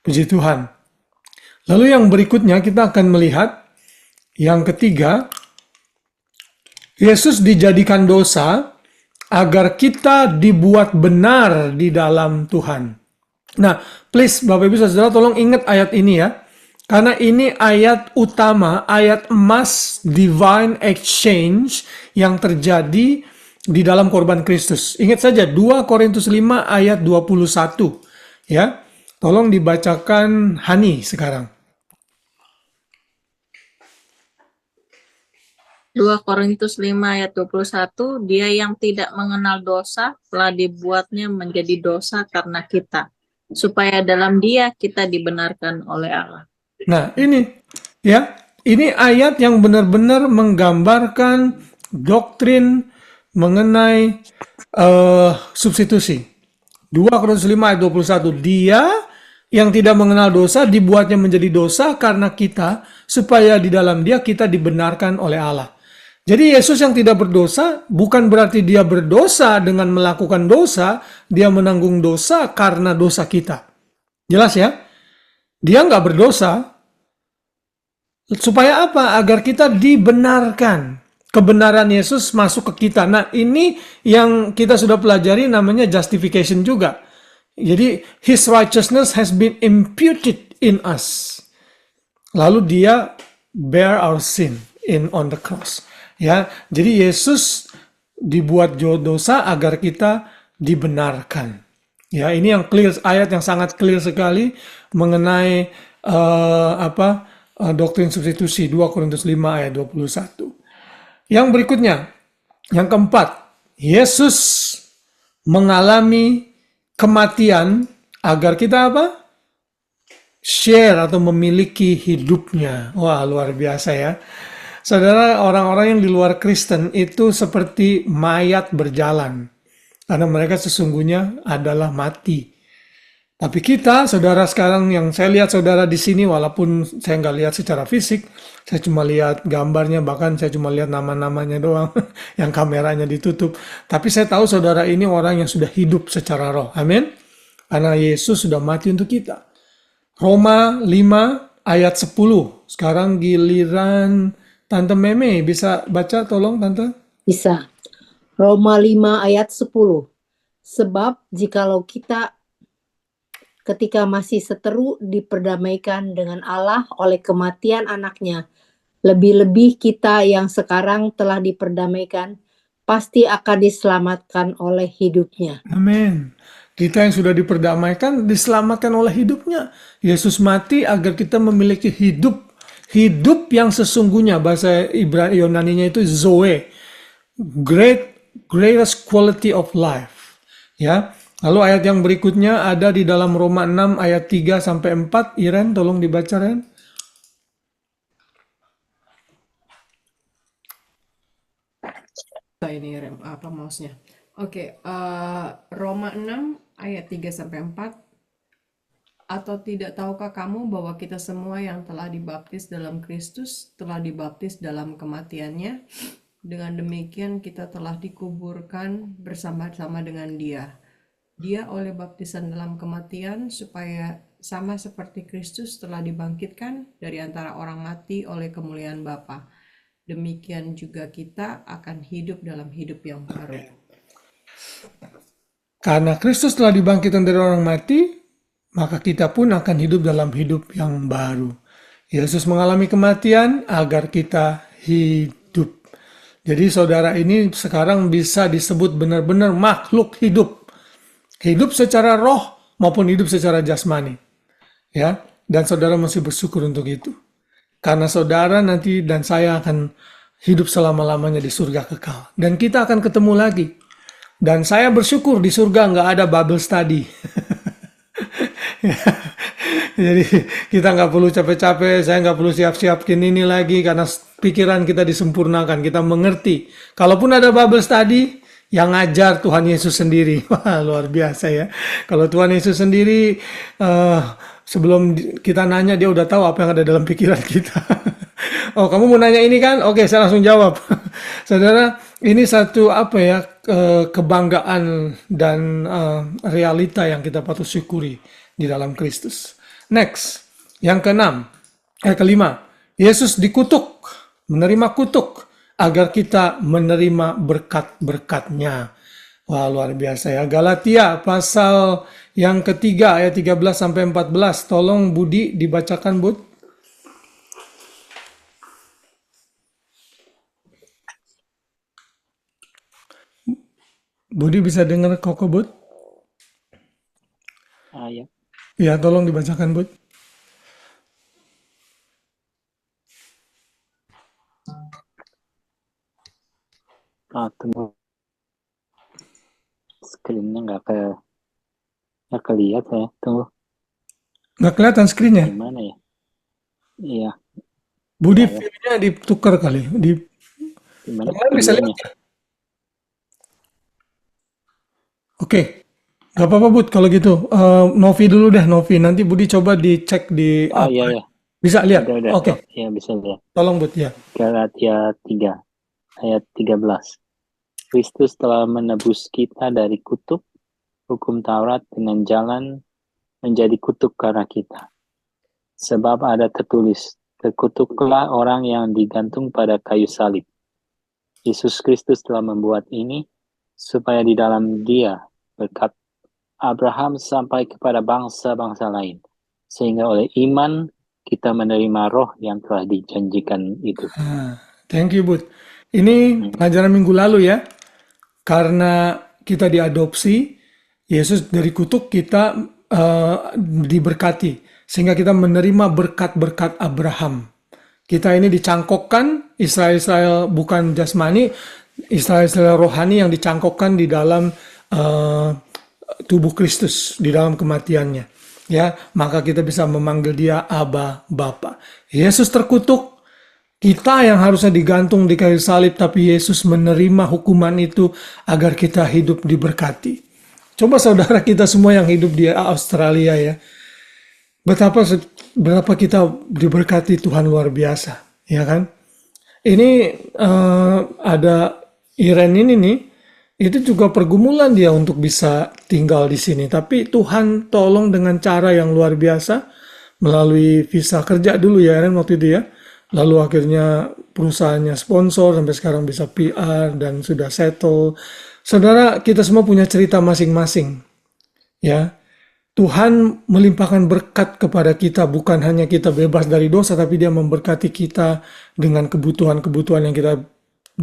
puji Tuhan. Lalu yang berikutnya kita akan melihat yang ketiga, Yesus dijadikan dosa agar kita dibuat benar di dalam Tuhan. Nah, please Bapak Ibu Saudara tolong ingat ayat ini ya. Karena ini ayat utama, ayat emas divine exchange yang terjadi di dalam korban Kristus. Ingat saja 2 Korintus 5 ayat 21. Ya, tolong dibacakan Hani sekarang. 2 Korintus 5 ayat 21, dia yang tidak mengenal dosa telah dibuatnya menjadi dosa karena kita, supaya dalam dia kita dibenarkan oleh Allah. Nah, ini ya, ini ayat yang benar-benar menggambarkan doktrin mengenai substitusi. 2 Korintus 5 ayat 21, dia yang tidak mengenal dosa dibuatnya menjadi dosa karena kita, supaya di dalam dia kita dibenarkan oleh Allah. Jadi Yesus yang tidak berdosa bukan berarti dia berdosa dengan melakukan dosa, dia menanggung dosa karena dosa kita. Jelas ya? Dia nggak berdosa. Supaya apa? Agar kita dibenarkan. kebenaran Yesus masuk ke kita. Nah, ini yang kita sudah pelajari namanya justification juga. Jadi, His righteousness has been imputed in us. Lalu dia bear our sin on the cross. Ya, jadi Yesus dibuat dosa agar kita dibenarkan. Ya, ini yang clear, ayat yang sangat clear sekali mengenai doktrin substitusi 2 Korintus 5 ayat 21. Yang berikutnya, yang keempat, Yesus mengalami kematian agar kita apa? Share atau memiliki hidupnya. Wah, luar biasa ya. Saudara, orang-orang yang di luar Kristen itu seperti mayat berjalan. Karena mereka sesungguhnya adalah mati. Tapi kita, saudara sekarang yang saya lihat saudara di sini, walaupun saya nggak lihat secara fisik, saya cuma lihat gambarnya, bahkan saya cuma lihat nama-namanya doang, yang kameranya ditutup. Tapi saya tahu saudara ini orang yang sudah hidup secara roh. Amin. Karena Yesus sudah mati untuk kita. Roma 5 ayat 10. Sekarang giliran Tante Meme, bisa baca tolong Tante? Bisa. Roma 5 ayat 10. Sebab jikalau kita ketika masih seteru diperdamaikan dengan Allah oleh kematian anaknya, lebih-lebih kita yang sekarang telah diperdamaikan, pasti akan diselamatkan oleh hidupnya. Amin. Kita yang sudah diperdamaikan, diselamatkan oleh hidupnya. Yesus mati agar kita memiliki hidup. Hidup yang sesungguhnya, bahasa Yunaninya itu zoe. Greatest quality of life. Ya. Lalu ayat yang berikutnya ada di dalam Roma 6 ayat 3 sampai 4. Iren, tolong dibaca, Ren. Ini apa mouse-nya. Oke, Roma 6 ayat 3 sampai 4. Atau tidak tahukah kamu bahwa kita semua yang telah dibaptis dalam Kristus telah dibaptis dalam kematiannya? Dengan demikian kita telah dikuburkan bersama-sama dengan Dia. Dia oleh baptisan dalam kematian supaya sama seperti Kristus telah dibangkitkan dari antara orang mati oleh kemuliaan Bapa. Demikian juga kita akan hidup dalam hidup yang baru. Karena Kristus telah dibangkitkan dari orang mati, maka kita pun akan hidup dalam hidup yang baru. Yesus mengalami kematian agar kita hidup. Jadi saudara ini sekarang bisa disebut benar-benar makhluk hidup. Hidup secara roh maupun hidup secara jasmani. Ya, dan saudara mesti bersyukur untuk itu. Karena saudara nanti dan saya akan hidup selama-lamanya di surga kekal. Dan kita akan ketemu lagi. Dan saya bersyukur di surga nggak ada Bible study. Jadi kita nggak perlu capek-capek, saya nggak perlu siap-siapin ini lagi karena pikiran kita disempurnakan, kita mengerti. Kalaupun ada Bible study, yang ngajar Tuhan Yesus sendiri. Wah, luar biasa ya. Kalau Tuhan Yesus sendiri, sebelum kita nanya, dia udah tahu apa yang ada dalam pikiran kita. Oh, kamu mau nanya ini kan? Oke, saya langsung jawab. Saudara, ini satu kebanggaan dan realita yang kita patut syukuri di dalam Kristus. Next, yang kelima, Yesus dikutuk, menerima kutuk, agar kita menerima berkat-berkat-Nya. Wah, luar biasa ya. Galatia pasal yang ketiga ayat 13 sampai 14. Tolong Budi dibacakan, Bud. Budi bisa dengar Koko, Bud? Ya. Ya, tolong dibacakan, Bud. Tunggu. Screen-nya nggak kelihatan ya. Tunggu. Nggak kelihatan screen-nya? Gimana ya? Iya. Budi, view-nya ditukar kali. Gimana? Bisa lihat ya? Oke. Nggak apa-apa, Bud, kalau gitu. Novi dulu deh, Novi. Nanti Budi coba dicek di... Iya. Bisa lihat? Udah. Oke. Iya, bisa lihat. Tolong, Bud, ya. Galatia 3 ayat 13. Kristus telah menebus kita dari kutuk hukum Taurat dengan jalan menjadi kutuk karena kita. Sebab ada tertulis, terkutuklah orang yang digantung pada kayu salib, Yesus Kristus telah membuat ini supaya di dalam Dia berkat Abraham sampai kepada bangsa-bangsa lain, sehingga oleh iman kita menerima roh yang telah dijanjikan itu. Thank you, Bud. Ini pelajaran minggu lalu ya. Karena kita diadopsi, Yesus dari kutuk kita diberkati. Sehingga kita menerima berkat-berkat Abraham. Kita ini dicangkokkan, Israel bukan jasmani, Israel rohani yang dicangkokkan di dalam tubuh Kristus, di dalam kematiannya. Ya, maka kita bisa memanggil dia Aba, Bapa. Yesus terkutuk, kita yang harusnya digantung di kayu salib, tapi Yesus menerima hukuman itu agar kita hidup diberkati. Coba saudara kita semua yang hidup di Australia ya, berapa kita diberkati Tuhan luar biasa, ya kan? Ini ada Iren ini nih, itu juga pergumulan dia untuk bisa tinggal di sini. Tapi Tuhan tolong dengan cara yang luar biasa melalui visa kerja dulu ya Iren waktu itu ya. Lalu akhirnya perusahaannya sponsor sampai sekarang bisa PR dan sudah settle. Saudara, kita semua punya cerita masing-masing, ya. Tuhan melimpahkan berkat kepada kita, bukan hanya kita bebas dari dosa, tapi dia memberkati kita dengan kebutuhan-kebutuhan yang kita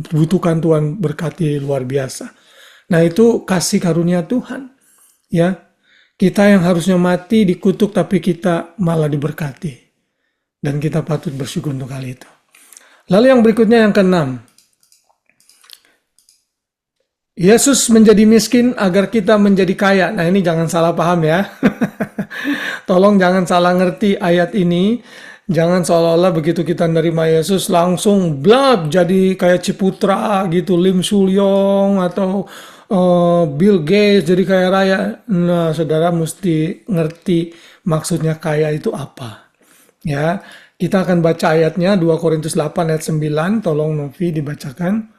butuhkan. Tuhan berkati luar biasa. Nah itu kasih karunia Tuhan. Ya, kita yang harusnya mati dikutuk, tapi kita malah diberkati. Dan kita patut bersyukur untuk hal itu. Lalu yang berikutnya yang ke-6. Yesus menjadi miskin agar kita menjadi kaya. Nah ini jangan salah paham ya. Tolong jangan salah ngerti ayat ini. Jangan seolah-olah begitu kita nerima Yesus langsung blab jadi kayak Ciputra gitu, Lim Sulyong atau Bill Gates jadi kaya raya. Nah saudara mesti ngerti maksudnya kaya itu apa. Ya, kita akan baca ayatnya 2 Korintus 8 ayat 9. Tolong Novi dibacakan.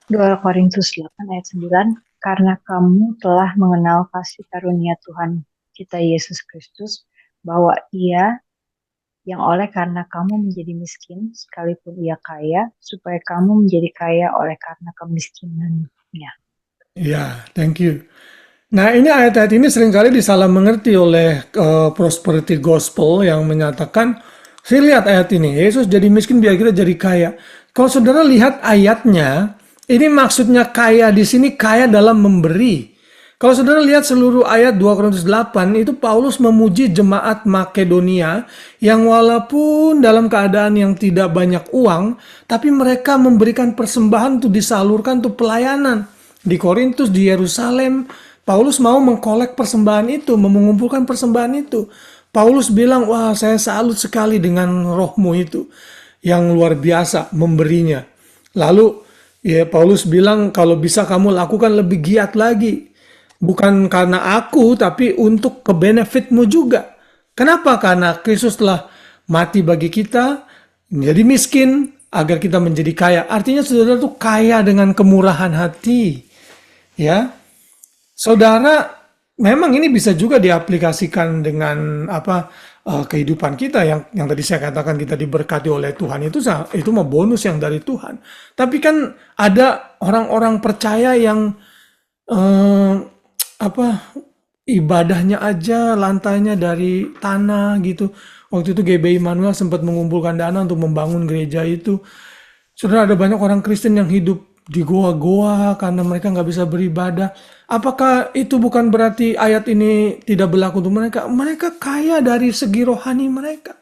2 Korintus 8 ayat 9, karena kamu telah mengenal kasih karunia Tuhan kita Yesus Kristus, bahwa Ia yang oleh karena kamu menjadi miskin, sekalipun Ia kaya, supaya kamu menjadi kaya oleh karena kemiskinannya. Ya, thank you. Nah ini ayat-ayat ini seringkali disalah mengerti oleh prosperity gospel yang menyatakan, saya lihat ayat ini, Yesus jadi miskin biar kita jadi kaya. Kalau saudara lihat ayatnya, ini maksudnya kaya di sini kaya dalam memberi. Kalau saudara lihat seluruh ayat 2 Korintus 8, itu Paulus memuji jemaat Makedonia yang walaupun dalam keadaan yang tidak banyak uang, tapi mereka memberikan persembahan untuk disalurkan untuk pelayanan. Di Korintus, di Yerusalem, Paulus mau mengkolek persembahan itu, mengumpulkan persembahan itu. Paulus bilang, wah saya salut sekali dengan rohmu itu, yang luar biasa memberinya. Lalu, ya Paulus bilang kalau bisa kamu lakukan lebih giat lagi. Bukan karena aku tapi untuk ke-benefitmu juga. Kenapa? Karena Kristus telah mati bagi kita, menjadi miskin agar kita menjadi kaya. Artinya saudara tuh kaya dengan kemurahan hati. Ya. Saudara, memang ini bisa juga diaplikasikan dengan kehidupan kita yang tadi saya katakan kita diberkati oleh Tuhan itu mah bonus yang dari Tuhan. Tapi kan ada orang-orang percaya yang ibadahnya aja lantainya dari tanah gitu. Waktu itu GBI Manuel sempat mengumpulkan dana untuk membangun gereja itu. Saudara, ada banyak orang Kristen yang hidup di goa-goa karena mereka nggak bisa beribadah. Apakah itu bukan berarti ayat ini tidak berlaku untuk mereka? Mereka kaya dari segi rohani mereka.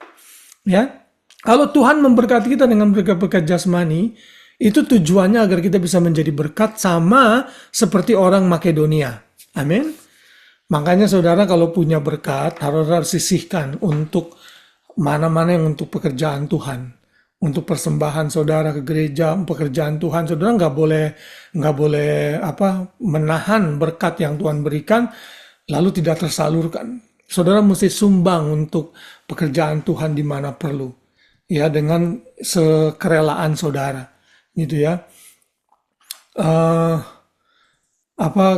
Ya, kalau Tuhan memberkati kita dengan berkat-berkat jasmani, itu tujuannya agar kita bisa menjadi berkat sama seperti orang Makedonia. Amin. Makanya saudara kalau punya berkat harus sisihkan untuk mana-mana yang untuk pekerjaan Tuhan. Untuk persembahan saudara ke gereja, pekerjaan Tuhan, saudara nggak boleh menahan berkat yang Tuhan berikan lalu tidak tersalurkan. Saudara mesti sumbang untuk pekerjaan Tuhan di mana perlu, ya dengan sekerelaan saudara, gitu ya.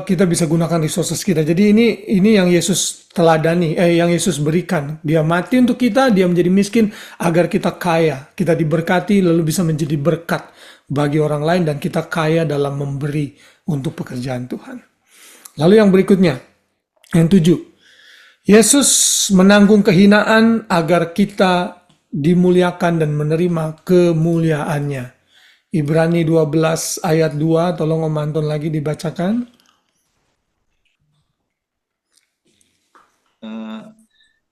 kita bisa gunakan resources kita. Jadi ini yang Yesus teladani, yang Yesus berikan. Dia mati untuk kita, dia menjadi miskin agar kita kaya, kita diberkati lalu bisa menjadi berkat bagi orang lain dan kita kaya dalam memberi untuk pekerjaan Tuhan. Lalu yang berikutnya, yang 7. Yesus menanggung kehinaan agar kita dimuliakan dan menerima kemuliaannya. Ibrani 12 ayat 2, tolong Om Anton lagi dibacakan.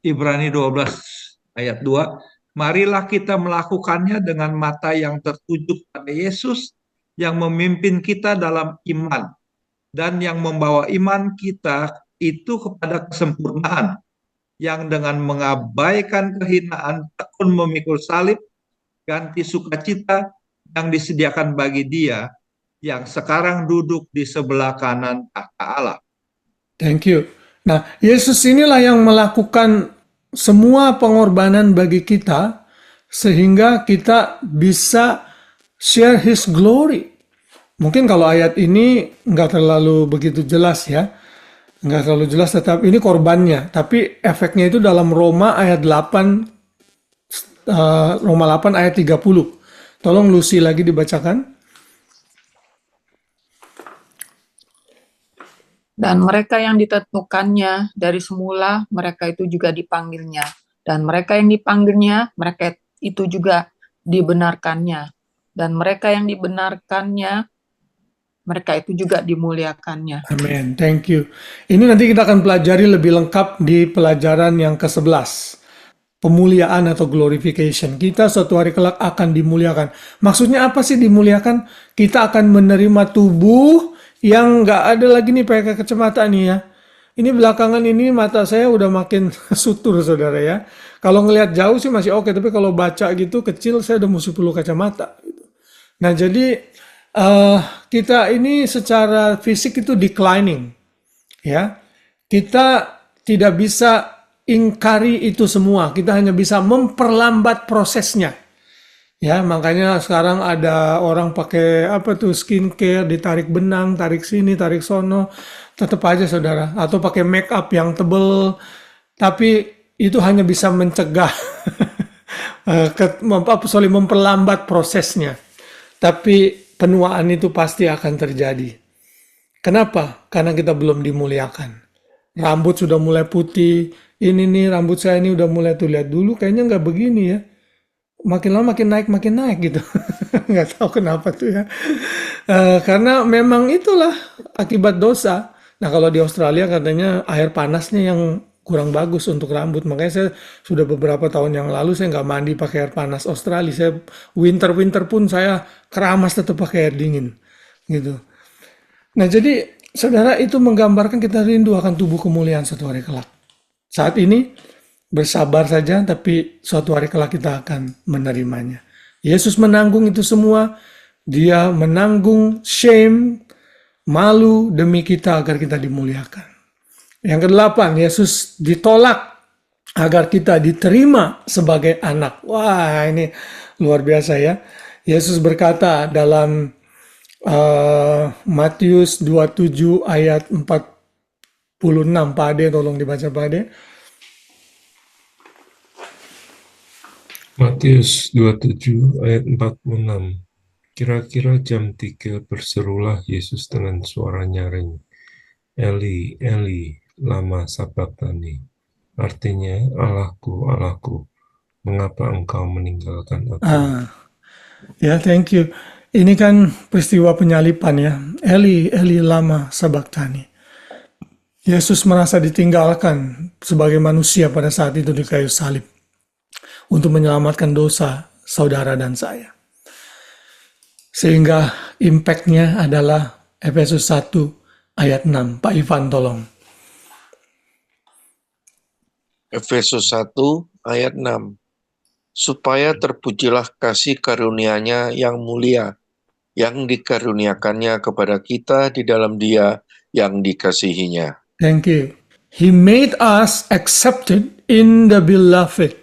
Ibrani 12 ayat 2. Marilah kita melakukannya dengan mata yang tertuju pada Yesus yang memimpin kita dalam iman dan yang membawa iman kita itu kepada kesempurnaan, yang dengan mengabaikan kehinaan tekun memikul salib, ganti sukacita yang disediakan bagi dia yang sekarang duduk di sebelah kanan tahta Allah. Thank you. Nah, Yesus inilah yang melakukan semua pengorbanan bagi kita sehingga kita bisa share His glory. Mungkin kalau ayat ini nggak terlalu begitu jelas ya, nggak terlalu jelas, tetap ini korbannya. Tapi efeknya itu dalam Roma ayat 8, Roma 8 ayat 30. Tolong Lucy lagi dibacakan. Dan mereka yang ditentukannya dari semula, mereka itu juga dipanggilnya. Dan mereka yang dipanggilnya, mereka itu juga dibenarkannya. Dan mereka yang dibenarkannya, mereka itu juga dimuliakannya. Amin, thank you. Ini nanti kita akan pelajari lebih lengkap di pelajaran yang ke-11. Pemuliaan atau glorification. Kita suatu hari kelak akan dimuliakan. Maksudnya apa sih dimuliakan? Kita akan menerima tubuh yang nggak ada lagi nih pakai kacamata nih ya. Ini belakangan ini mata saya udah makin sutur saudara ya. Kalau ngelihat jauh sih masih oke, tapi kalau baca gitu kecil saya udah mesti perlu kacamata. Nah jadi kita ini secara fisik itu declining, ya. Kita tidak bisa ingkari itu semua, kita hanya bisa memperlambat prosesnya. Ya, makanya sekarang ada orang pakai apa tuh skincare, ditarik benang, tarik sini, tarik sono, tetap aja saudara. Atau pakai make up yang tebel, tapi itu hanya bisa mencegah, memperlambat prosesnya. Tapi penuaan itu pasti akan terjadi. Kenapa? Karena kita belum dimuliakan. Rambut sudah mulai putih, ini nih rambut saya ini udah mulai tuh, lihat dulu kayaknya nggak begini ya. Makin lama makin naik gitu. Nggak tahu kenapa tuh ya. Karena memang itulah akibat dosa. Nah kalau di Australia katanya air panasnya yang kurang bagus untuk rambut. Makanya saya sudah beberapa tahun yang lalu saya nggak mandi pakai air panas Australia. Saya winter pun saya keramas tetap pakai air dingin gitu. Nah jadi saudara, itu menggambarkan kita rindu akan tubuh kemuliaan suatu hari kelak. Saat ini bersabar saja, tapi suatu hari kelak kita akan menerimanya. Yesus menanggung itu semua. Dia menanggung shame, malu demi kita agar kita dimuliakan. Yang ke-8, Yesus ditolak agar kita diterima sebagai anak. Wah, ini luar biasa ya. Yesus berkata dalam Matius 27 ayat 46, Pak Ade tolong dibaca Pak Ade. Matius 27 ayat 46. Kira-kira jam 3 berserulah Yesus dengan suara nyaring, Eli, Eli, lama sabachthani. Artinya, Allahku, Allahku, mengapa engkau meninggalkan aku? Ya, thank you. Ini kan peristiwa penyalipan ya. Eli, Eli, lama sabachthani. Yesus merasa ditinggalkan sebagai manusia pada saat itu di kayu salib untuk menyelamatkan dosa saudara dan saya. Sehingga impact-nya adalah Efesus 1 ayat 6. Pak Ivan tolong. Efesus 1 ayat 6. Supaya terpujilah kasih karunia-Nya yang mulia, yang dikaruniakannya kepada kita di dalam Dia yang dikasihinya. Thank you. He made us accepted in the beloved.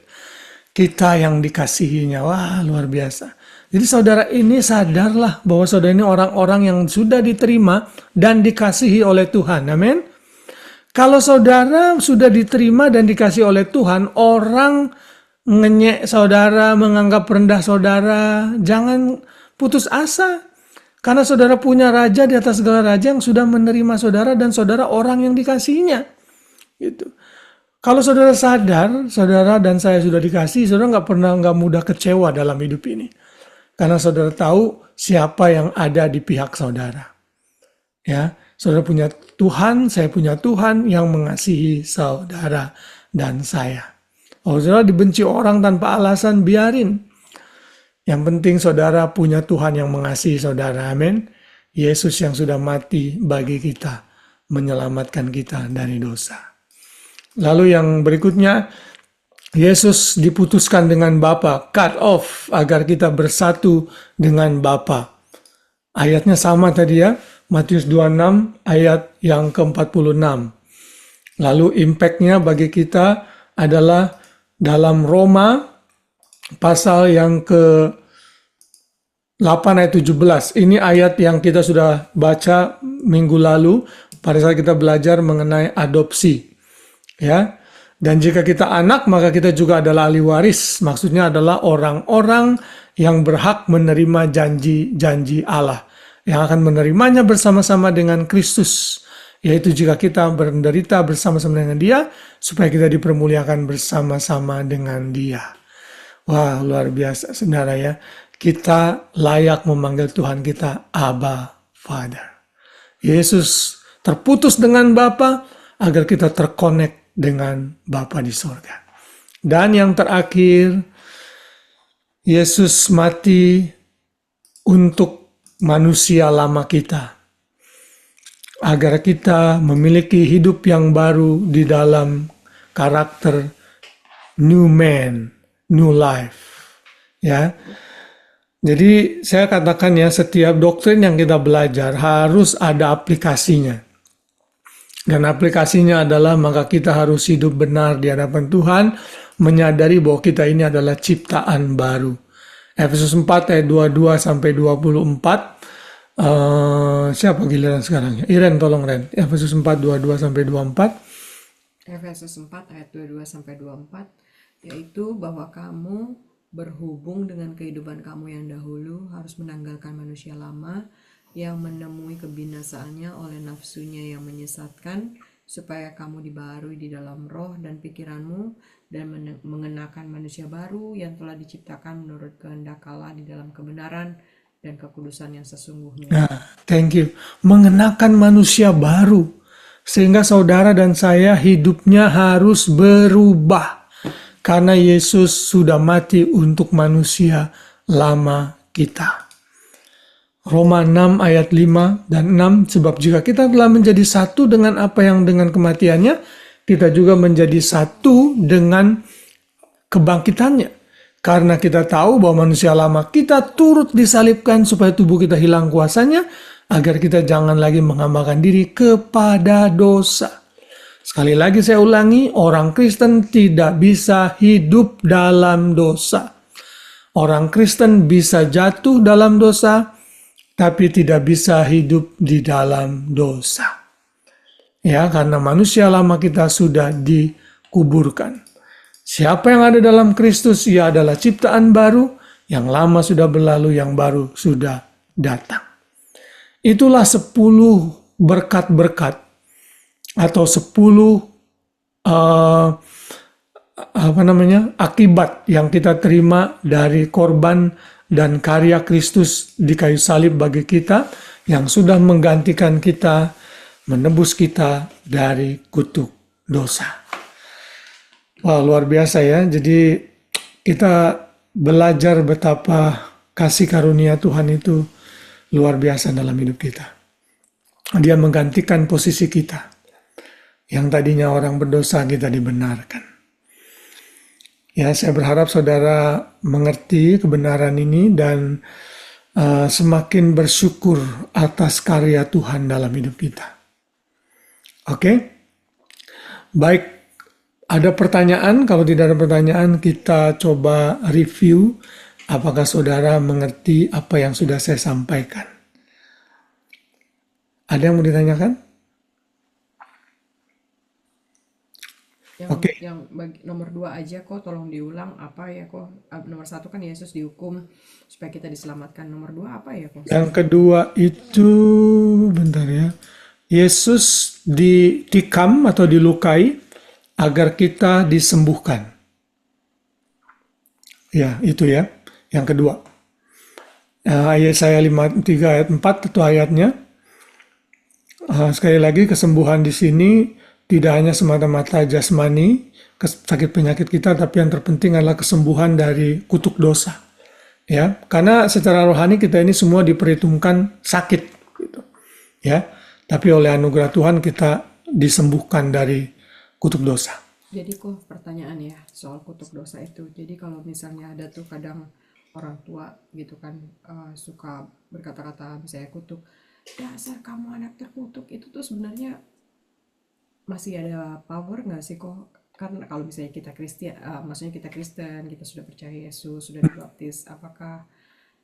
Kita yang dikasihinya. Wah, luar biasa. Jadi saudara ini sadarlah bahwa saudara ini orang-orang yang sudah diterima dan dikasihi oleh Tuhan. Amin. Kalau saudara sudah diterima dan dikasihi oleh Tuhan, orang ngenyek saudara, menganggap rendah saudara, jangan putus asa. Karena saudara punya raja di atas segala raja yang sudah menerima saudara dan saudara orang yang dikasihinya. Gitu. Kalau saudara sadar, saudara dan saya sudah dikasih, saudara nggak mudah kecewa dalam hidup ini. Karena saudara tahu siapa yang ada di pihak saudara. Ya, saudara punya Tuhan, saya punya Tuhan yang mengasihi saudara dan saya. Kalau saudara dibenci orang tanpa alasan, biarin. Yang penting saudara punya Tuhan yang mengasihi saudara. Amin. Yesus yang sudah mati bagi kita, menyelamatkan kita dari dosa. Lalu yang berikutnya, Yesus diputuskan dengan Bapa, cut off, agar kita bersatu dengan Bapa. Ayatnya sama tadi ya, Matius 26 ayat yang ke-46. Lalu impact-nya bagi kita adalah dalam Roma pasal yang ke-8 ayat 17. Ini ayat yang kita sudah baca minggu lalu pada saat kita belajar mengenai adopsi. Ya. Dan jika kita anak, maka kita juga adalah ahli waris. Maksudnya adalah orang-orang yang berhak menerima janji-janji Allah. Yang akan menerimanya bersama-sama dengan Kristus. Yaitu jika kita menderita bersama-sama dengan Dia, supaya kita dipermuliakan bersama-sama dengan Dia. Wah, luar biasa, saudara ya. Kita layak memanggil Tuhan kita Abba, Father. Yesus terputus dengan Bapa agar kita terkonek dengan Bapa di sorga. Dan yang terakhir, Yesus mati untuk manusia lama kita, agar kita memiliki hidup yang baru di dalam karakter new man, new life. Ya, jadi saya katakan ya, setiap doktrin yang kita belajar harus ada aplikasinya. Dan aplikasinya adalah maka kita harus hidup benar di hadapan Tuhan, menyadari bahwa kita ini adalah ciptaan baru. Efesus 4 ayat 22 sampai 24. Siapa giliran sekarang ya? Iren, tolong Ren. Efesus 4 22 sampai 24. Efesus 4 ayat 22 sampai 24, yaitu bahwa kamu berhubung dengan kehidupan kamu yang dahulu harus menanggalkan manusia lama yang menemui kebinasaannya oleh nafsunya yang menyesatkan, supaya kamu dibaharui di dalam roh dan pikiranmu, dan mengenakan manusia baru yang telah diciptakan menurut kehendak Allah di dalam kebenaran dan kekudusan yang sesungguhnya. Nah, thank you. Mengenakan manusia baru. Sehingga saudara dan saya hidupnya harus berubah. Karena Yesus sudah mati untuk manusia lama kita. Roma 6 ayat 5 dan 6, sebab jika kita telah menjadi satu dengan apa yang dengan kematiannya, kita juga menjadi satu dengan kebangkitannya. Karena kita tahu bahwa manusia lama kita turut disalibkan supaya tubuh kita hilang kuasanya, agar kita jangan lagi menghambakan diri kepada dosa. Sekali lagi saya ulangi, orang Kristen tidak bisa hidup dalam dosa. Orang Kristen bisa jatuh dalam dosa, tapi tidak bisa hidup di dalam dosa. Ya, karena manusia lama kita sudah dikuburkan. Siapa yang ada dalam Kristus, ia adalah ciptaan baru, yang lama sudah berlalu, yang baru sudah datang. Itulah 10 berkat-berkat atau 10 akibat yang kita terima dari korban dan karya Kristus di kayu salib bagi kita, yang sudah menggantikan kita, menebus kita dari kutuk dosa. Wah, luar biasa ya. Jadi kita belajar betapa kasih karunia Tuhan itu luar biasa dalam hidup kita. Dia menggantikan posisi kita. Yang tadinya orang berdosa, kita dibenarkan. Ya, saya berharap saudara mengerti kebenaran ini dan semakin bersyukur atas karya Tuhan dalam hidup kita. Oke? Baik, ada pertanyaan? Kalau tidak ada pertanyaan, kita coba review Apakah saudara mengerti apa yang sudah saya sampaikan? Ada yang mau ditanyakan? Oke. Yang nomor 2 aja kok, tolong diulang apa ya kok. Nomor 1 kan Yesus dihukum supaya kita diselamatkan. Nomor 2 apa ya kok? Yang kedua itu, bentar ya, Yesus ditikam atau dilukai agar kita disembuhkan. Ya, itu ya. Yang kedua. Ayat saya 53 ayat 4 itu ayatnya. Sekali lagi, kesembuhan di sini tidak hanya semata-mata jasmani, sakit penyakit kita, tapi yang terpenting adalah kesembuhan dari kutuk dosa. Ya, karena secara rohani kita ini semua diperhitungkan sakit, gitu. Ya, tapi oleh anugerah Tuhan kita disembuhkan dari kutuk dosa. Jadi kok pertanyaan ya soal kutuk dosa itu. Jadi kalau misalnya ada tuh kadang orang tua gitu kan suka berkata-kata misalnya kutuk, dasar kamu anak terkutuk, itu tuh sebenarnya masih ada power nggak sih kok? Karena kalau misalnya kita Kristen, maksudnya kita Kristen, kita sudah percaya Yesus, sudah dibaptis, apakah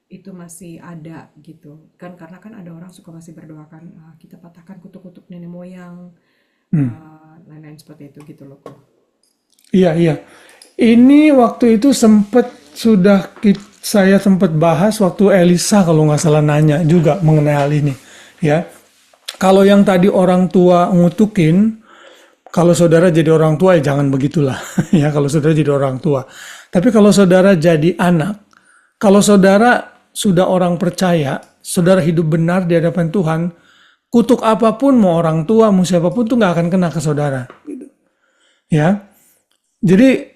itu masih ada gitu? Kan karena kan ada orang suka masih berdoakan kita patahkan kutuk-kutuk nenek moyang, lain-lain seperti itu gitu loh kok. Iya. Ini waktu itu saya sempat bahas waktu Elisa kalau nggak salah nanya juga mengenai hal ini. Ya, kalau yang tadi orang tua ngutukin, kalau saudara jadi orang tua ya jangan begitulah. Ya, kalau saudara jadi orang tua. Tapi kalau saudara jadi anak, kalau saudara sudah orang percaya, saudara hidup benar di hadapan Tuhan, kutuk apapun, mau orang tua, mau siapapun tuh nggak akan kena ke saudara. Gitu. Ya. Jadi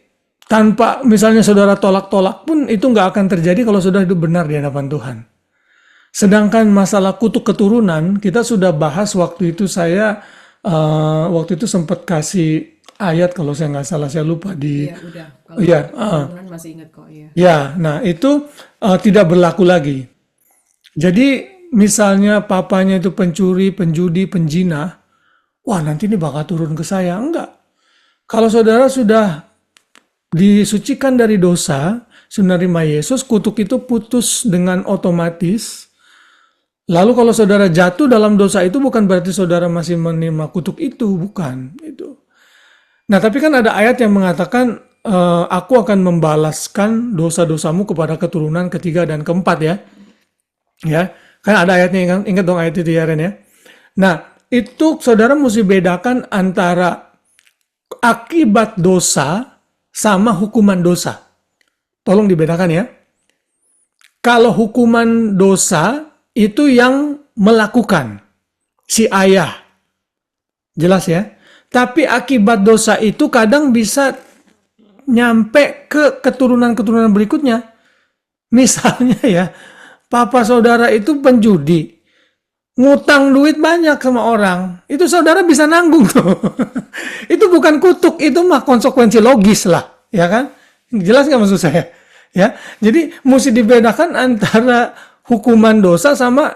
tanpa misalnya saudara tolak-tolak pun itu nggak akan terjadi kalau saudara hidup benar di hadapan Tuhan. Sedangkan masalah kutuk keturunan kita sudah bahas waktu itu waktu itu sempat kasih ayat kalau saya nggak salah, saya lupa di. Iya udah. Kalau keturunan masih ingat kok ya. Ya, nah itu tidak berlaku lagi. Jadi misalnya papanya itu pencuri, penjudi, penjina, wah nanti ini bakal turun ke saya, enggak. Kalau saudara sudah disucikan dari dosa, sudah menerima Yesus, kutuk itu putus dengan otomatis. Lalu kalau saudara jatuh dalam dosa itu bukan berarti saudara masih menerima kutuk itu, bukan. Itu. Nah tapi kan ada ayat yang mengatakan, aku akan membalaskan dosa-dosamu kepada keturunan ketiga dan keempat ya. Ya, kan ada ayatnya, ingat dong ayat itu ya Ren ya. Nah itu saudara mesti bedakan antara akibat dosa sama hukuman dosa. Tolong dibedakan ya. Kalau hukuman dosa itu yang melakukan si ayah. Jelas ya. Tapi akibat dosa itu kadang bisa nyampe ke keturunan-keturunan berikutnya. Misalnya ya, papa saudara itu penjudi. Ngutang duit banyak sama orang, itu saudara bisa nanggung tuh. Itu bukan kutuk, itu mah konsekuensi logis lah, ya kan? Jelas nggak maksud saya? Ya, jadi mesti dibedakan antara hukuman dosa sama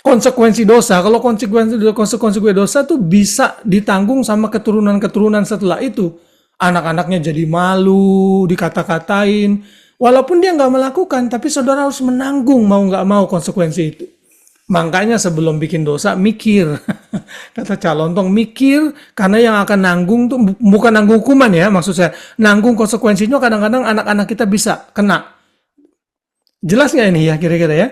konsekuensi dosa. Kalau konsekuensi dosa tuh bisa ditanggung sama keturunan-keturunan setelah itu. Anak-anaknya jadi malu, dikata-katain, walaupun dia nggak melakukan, tapi saudara harus menanggung mau nggak mau konsekuensi itu. Makanya sebelum bikin dosa mikir, kata Calontong mikir, karena yang akan nanggung tuh bukan nanggung hukuman ya, maksud saya nanggung konsekuensinya. Kadang-kadang anak-anak kita bisa kena. Jelas nggak ini ya kira-kira ya?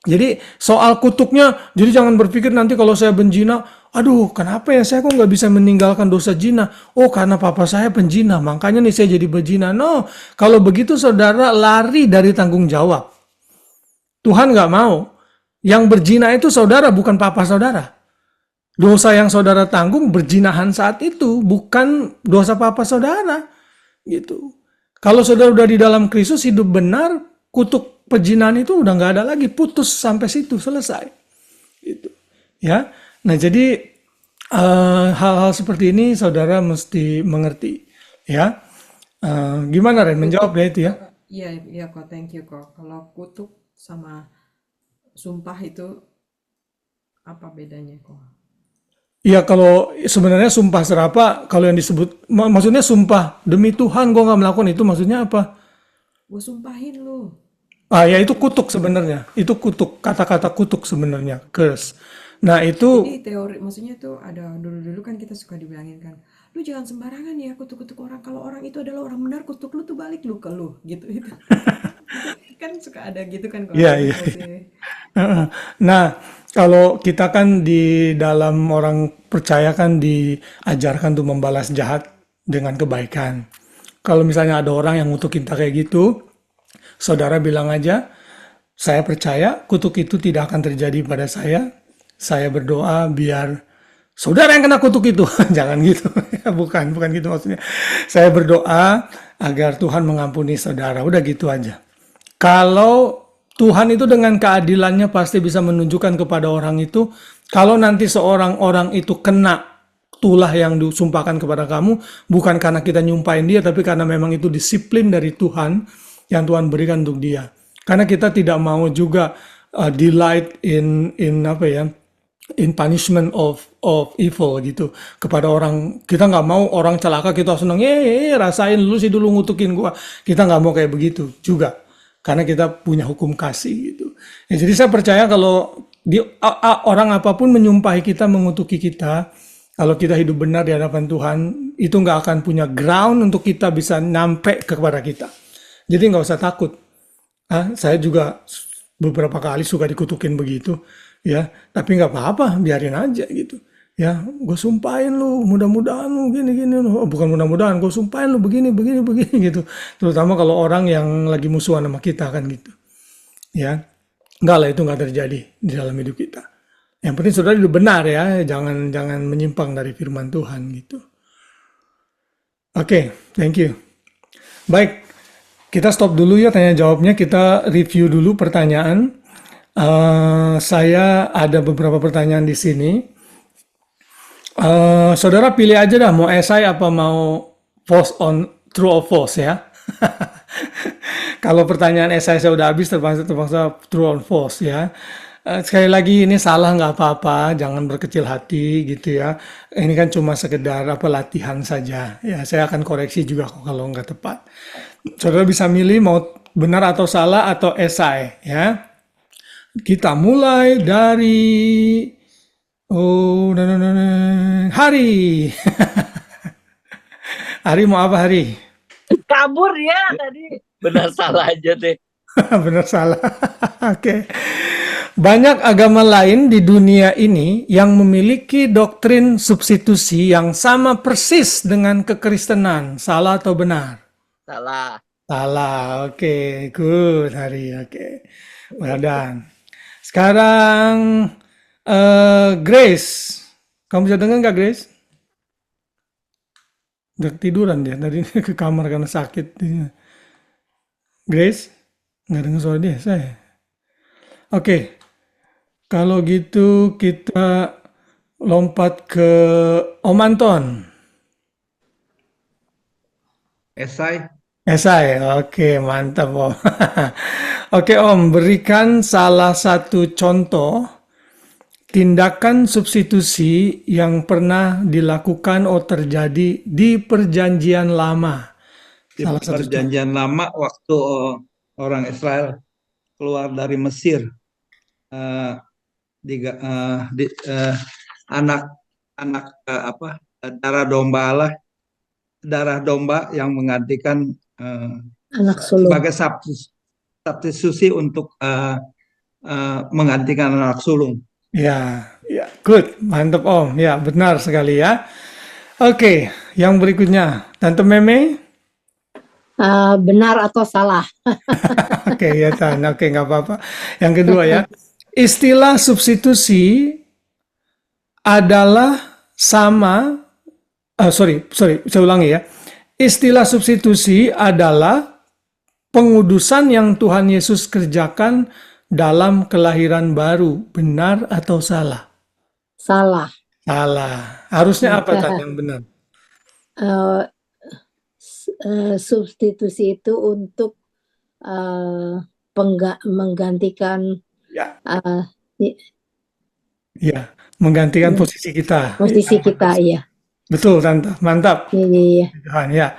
Jadi soal kutuknya, jadi jangan berpikir nanti kalau saya berzina, aduh kenapa ya saya kok nggak bisa meninggalkan dosa zina? Oh karena papa saya penjina, makanya nih saya jadi berzina. No, kalau begitu saudara lari dari tanggung jawab. Tuhan nggak mau. Yang berzina itu saudara, bukan papa saudara. Dosa yang saudara tanggung berzinahan saat itu, bukan dosa papa saudara. Gitu. Kalau saudara udah di dalam Kristus hidup benar, kutuk perzinahan itu udah nggak ada lagi, putus sampai situ, selesai. Gitu. Ya. Nah jadi hal-hal seperti ini saudara mesti mengerti. Ya. Gimana Ren menjawab ya itu ya? Iya kok, thank you kok. Kalau kutuk sama sumpah itu apa bedanya kok? Iya kalau sebenarnya sumpah serapa, kalau yang disebut maksudnya sumpah demi Tuhan gue nggak melakukan itu, maksudnya apa? Gue sumpahin lu. Ya itu kutuk sebenarnya. Itu kutuk, kata-kata kutuk sebenarnya, curse. Nah, itu Ini teori, maksudnya tuh ada dulu-dulu kan kita suka dibilangin kan, lu jangan sembarangan ya kutuk-kutuk orang. Kalau orang itu adalah orang benar, kutuk lu tuh balik lu ke lu gitu itu. Kan suka ada gitu kan kalau iya, orang iya. positif. Heeh. Nah, kalau kita kan di dalam orang percaya kan diajarkan tuh membalas jahat dengan kebaikan. Kalau misalnya ada orang yang ngutuk kita kayak gitu, saudara bilang aja, saya percaya kutuk itu tidak akan terjadi pada saya. Saya berdoa biar saudara yang kena kutuk itu. Jangan gitu. Bukan gitu maksudnya. Saya berdoa agar Tuhan mengampuni saudara. Udah gitu aja. Kalau Tuhan itu dengan keadilannya pasti bisa menunjukkan kepada orang itu, kalau nanti seorang orang itu kena tulah yang disumpahkan kepada kamu, bukan karena kita nyumpahin dia, tapi karena memang itu disiplin dari Tuhan yang Tuhan berikan untuk dia. Karena kita tidak mau juga delight in apa ya, in punishment of evil gitu kepada orang. Kita nggak mau orang celaka kita seneng, rasain lu sih dulu ngutukin gua. Kita nggak mau kayak begitu juga, karena kita punya hukum kasih gitu. Ya, jadi saya percaya kalau orang apapun menyumpahi kita, mengutuki kita, kalau kita hidup benar di hadapan Tuhan, itu nggak akan punya ground untuk kita bisa nyampe kepada kita. Jadi nggak usah takut. Saya juga beberapa kali suka dikutukin begitu, ya. Tapi nggak apa-apa, biarin aja gitu. Ya, gue sumpahin lu, mudah-mudahan lu gini-gini lu. Bukan mudah-mudahan, gue sumpahin lu begini gitu. Terutama kalau orang yang lagi musuhan sama kita kan gitu. Ya, enggak lah, itu nggak terjadi di dalam hidup kita. Yang penting saudara hidup benar ya, jangan menyimpang dari firman Tuhan gitu. Oke, thank you. Baik, kita stop dulu ya tanya jawabnya, kita review dulu pertanyaan. Saya ada beberapa pertanyaan di sini. Saudara pilih aja dah, mau esai apa mau true or false ya. Kalau pertanyaan esai saya udah habis, terpaksa true or false ya. Sekali lagi ini salah nggak apa-apa, jangan berkecil hati gitu ya. Ini kan cuma sekedar latihan saja. Ya, saya akan koreksi juga kalau nggak tepat. Saudara bisa milih mau benar atau salah atau esai ya. Kita mulai dari Hari. Hari mau apa Hari? Kabur ya tadi. Benar salah aja deh. Benar salah. Oke. Banyak agama lain di dunia ini yang memiliki doktrin substitusi yang sama persis dengan kekristenan. Salah atau benar? Salah. Salah. Oke, good Hari. Oke. Well done. Sekarang Grace. Kamu bisa dengar nggak Grace? Udah tiduran dia. Tadi ke kamar karena sakit. Grace? Nggak dengar suara dia, saya. Oke. Kalau gitu kita lompat ke Om Anton. Esai. Esai, oke mantap Om. Oke Om, berikan salah satu contoh tindakan substitusi yang pernah dilakukan atau terjadi di Perjanjian Lama. Di Perjanjian Lama waktu orang Israel keluar dari Mesir, darah domba Allah, darah domba yang menggantikan Anak sulung. sebagai substitusi untuk menggantikan anak sulung. Ya, good, mantap Om. Ya, benar sekali ya. Oke, yang berikutnya, Tante Meme. Benar atau salah? Oke, ya Tan. Oke, nggak apa-apa. Yang kedua ya, istilah substitusi adalah sama. Sorry, saya ulangi ya. Istilah substitusi adalah pengudusan yang Tuhan Yesus kerjakan dalam kelahiran baru. Benar atau salah? Salah. Salah. Harusnya apa Tan yang benar? Substitusi itu untuk menggantikan menggantikan posisi kita. Posisi kita, iya. Betul, Tante. Mantap. Iya. Ya.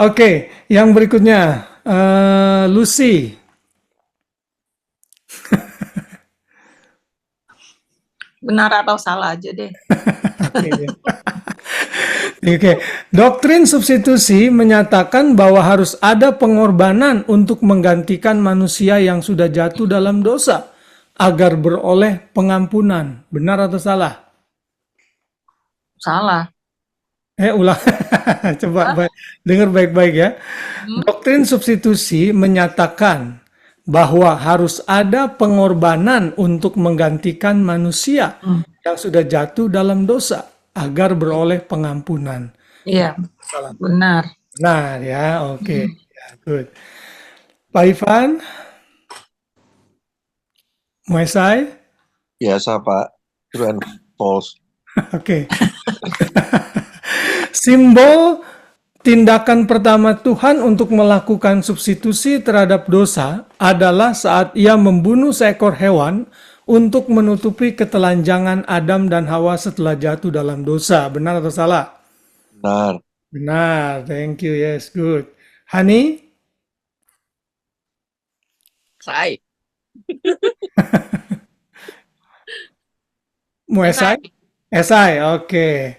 Oke, yang berikutnya Lucy. benar atau salah aja deh. Oke. Oke. Doktrin substitusi menyatakan bahwa harus ada pengorbanan untuk menggantikan manusia yang sudah jatuh dalam dosa agar beroleh pengampunan. Benar atau salah? Salah. Ulang. Coba dengar baik-baik ya. Doktrin substitusi menyatakan bahwa harus ada pengorbanan untuk menggantikan manusia yang sudah jatuh dalam dosa agar beroleh pengampunan. Iya, Salah. benar. Benar ya, oke. Ya, good. Pak Ivan, Moesai, Biasa Pak, true and false. oke. Simbol tindakan pertama Tuhan untuk melakukan substitusi terhadap dosa adalah saat Ia membunuh seekor hewan untuk menutupi ketelanjangan Adam dan Hawa setelah jatuh dalam dosa. Benar atau salah? Benar. Benar, thank you. Yes, good. Hani, Saya. mau esai? Esai, oke.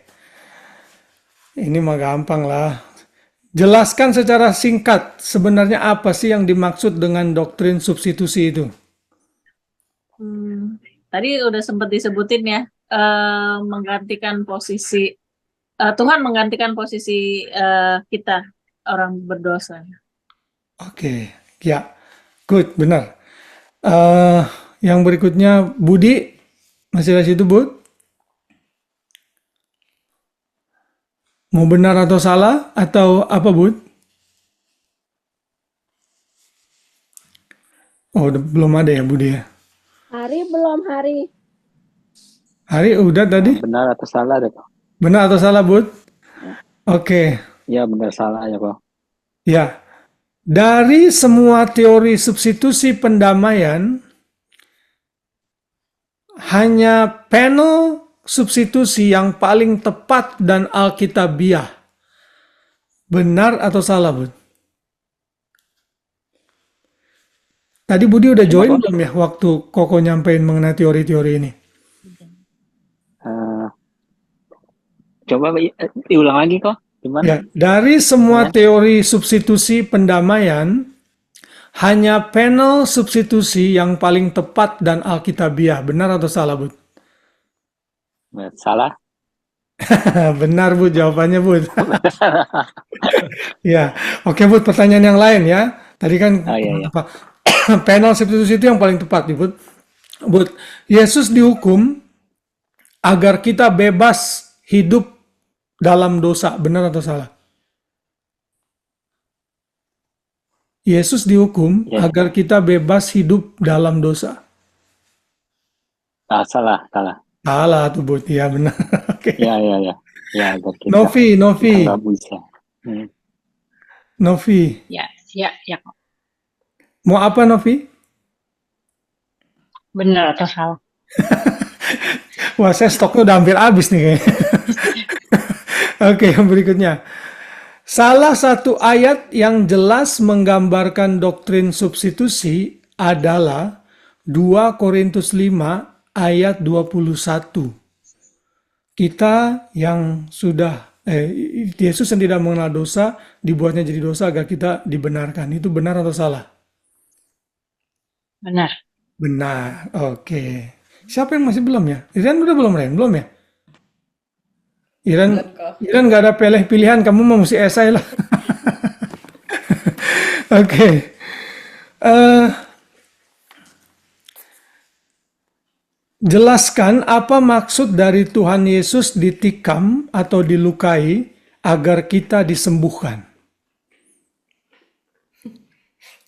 Ini mah gampang lah. Jelaskan secara singkat sebenarnya apa sih yang dimaksud dengan doktrin substitusi itu? Tadi udah sempat disebutin ya, menggantikan posisi Tuhan menggantikan posisi kita orang berdosa. Oke, ya, good, benar. Yang berikutnya Budi, masih di situ Bud? Mau benar atau salah atau apa Bud? Oh, belum ada ya Budi ya? Hari belum hari. Hari udah tadi? Benar atau salah deh Pak? Benar atau salah Bud? Oke. Ya benar salah ya Pak. Ya, dari semua teori substitusi pendamaian, hanya panel substitusi yang paling tepat dan alkitabiah. Benar atau salah, Bud? Tadi Budi udah join belum ya waktu Koko nyampein mengenai teori-teori ini? Coba diulang lagi kok. Gimana? Ya, dari semua teori substitusi pendamaian, hanya panel substitusi yang paling tepat dan alkitabiah. Benar atau salah, Bud? Salah. Benar, Bud. Jawabannya, Bud. Ya, oke, Bud. Pertanyaan yang lain ya. Tadi kan apa? Panel substitusi itu yang paling tepat, Bud. Bud, Yesus dihukum agar kita bebas hidup dalam dosa. Benar atau salah? Yesus dihukum agar kita bebas hidup dalam dosa. Salah. Salah tuh Bud, ya benar. Oke. Ya. Ya, agar kita Novi. kita nggak bisa. Novi. Ya. Mau apa Novi? Benar atau salah? Wah, saya stoknya udah hampir habis nih kayaknya. Oke, yang berikutnya. Salah satu ayat yang jelas menggambarkan doktrin substitusi adalah 2 Korintus 5 ayat 21. Kita yang sudah, Yesus yang tidak mengenal dosa, dibuatnya jadi dosa agar kita dibenarkan. Itu benar atau salah? Benar. Benar, oke. Siapa yang masih belum ya? Iren udah belum, Ren? Belum ya? Iren nggak ada pilihan, kamu mau mesti esai lah. Oke. Jelaskan apa maksud dari Tuhan Yesus ditikam atau dilukai agar kita disembuhkan.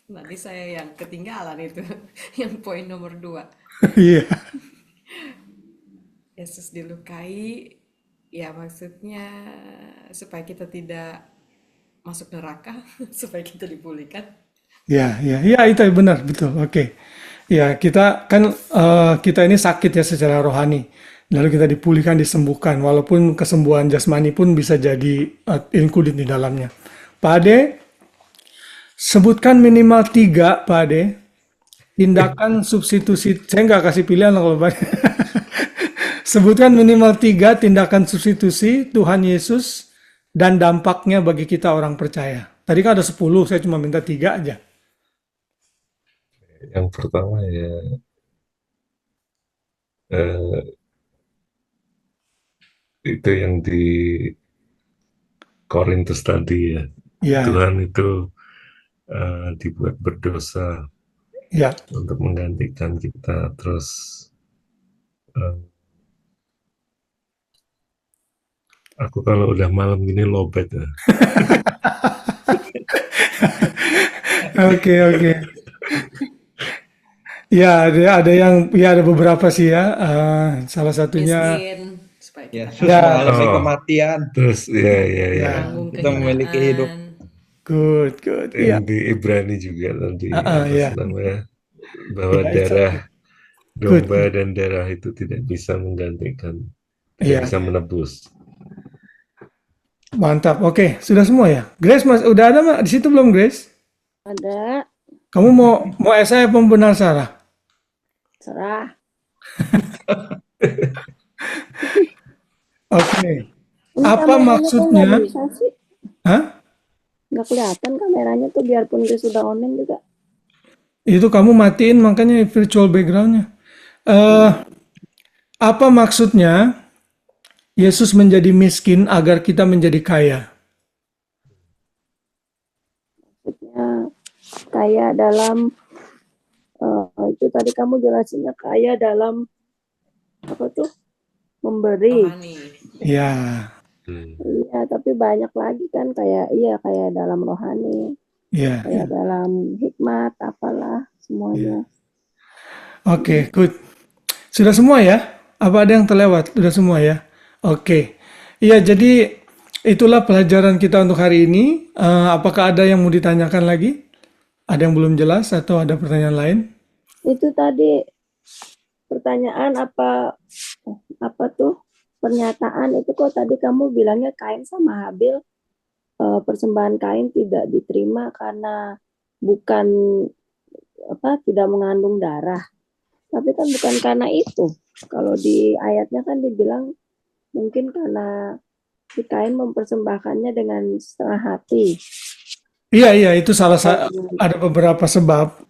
Nanti saya yang ketinggalan itu, yang poin nomor 2. Iya. Yesus dilukai, ya maksudnya supaya kita tidak masuk neraka, supaya kita dipulihkan. Ya, itu benar, betul. Oke. Ya, kita kan kita ini sakit ya secara rohani. Lalu kita dipulihkan, disembuhkan. Walaupun kesembuhan jasmani pun bisa jadi included di dalamnya. Pak Ade, sebutkan minimal 3, Pak Ade. Tindakan substitusi. Saya nggak kasih pilihan kalau banyak. Sebutkan minimal 3 tindakan substitusi Tuhan Yesus dan dampaknya bagi kita orang percaya. Tadi kan ada 10, saya cuma minta 3 aja. Yang pertama ya eh, itu yang di Korintus tadi ya. Ya, Tuhan itu dibuat berdosa ya. untuk menggantikan kita. Terus eh, aku kalau udah malam gini lobet ya. Oke, oke. Ya, ada beberapa sih ya. Salah satunya Miskin supaya kita Yesus ya, mengalami Oh, kematian. terus ya ya. tanggung Kita memiliki hidup. kehinaan. Good, good. Ya, yang di Ibrani juga nanti apa ya, namanya bahwa ya, it's darah okay. Good. domba dan darah itu tidak bisa menggantikan, tidak Ya, bisa menebus. mantap. Oke, sudah semua ya. Grace, Mas, udah ada Mak? Di situ belum, Grace? Ada. Kamu mau esai apa benar Sarah? Serah. Oke. Ini Apa kameranya kok maksudnya? nggak bisa sih? Hah? Nggak kelihatan kameranya tuh biarpun dia sudah online juga. Itu kamu matiin makanya virtual backgroundnya. Apa maksudnya Yesus menjadi miskin agar kita menjadi kaya? Maksudnya kaya dalam itu tadi kamu jelasinnya kaya dalam apa tuh? Memberi. Rohani. Ya, Iya, tapi banyak lagi kan kayak dalam rohani, ya. kayak dalam hikmat, apalah semuanya. Oke, good. Sudah semua ya? Apa ada yang terlewat? Sudah semua ya? Oke. Iya, jadi itulah pelajaran kita untuk hari ini. Apakah ada yang mau ditanyakan lagi? Ada yang belum jelas atau ada pertanyaan lain? Itu tadi pertanyaan apa tuh pernyataan itu kok tadi kamu bilangnya Kain sama Habil persembahan Kain tidak diterima karena bukan tidak mengandung darah. Tapi kan bukan karena itu. Kalau di ayatnya kan dibilang mungkin karena si Kain mempersembahkannya dengan setengah hati. Iya, itu ada beberapa sebab.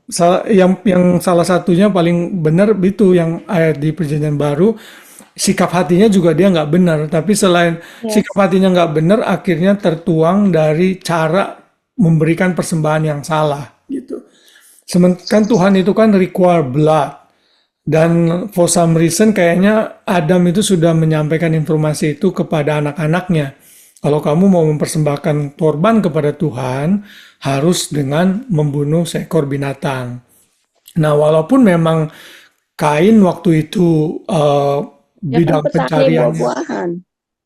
Yang salah satunya paling benar itu yang ayat di Perjanjian Baru. Sikap hatinya juga dia nggak benar. Tapi selain sikap hatinya nggak benar, akhirnya tertuang dari cara memberikan persembahan yang salah gitu. Kan Tuhan itu kan require blood. Dan for some reason kayaknya Adam itu sudah menyampaikan informasi itu kepada anak-anaknya. Kalau kamu mau mempersembahkan korban kepada Tuhan, harus dengan membunuh seekor binatang. Nah, walaupun memang Kain waktu itu bidang pencariannya,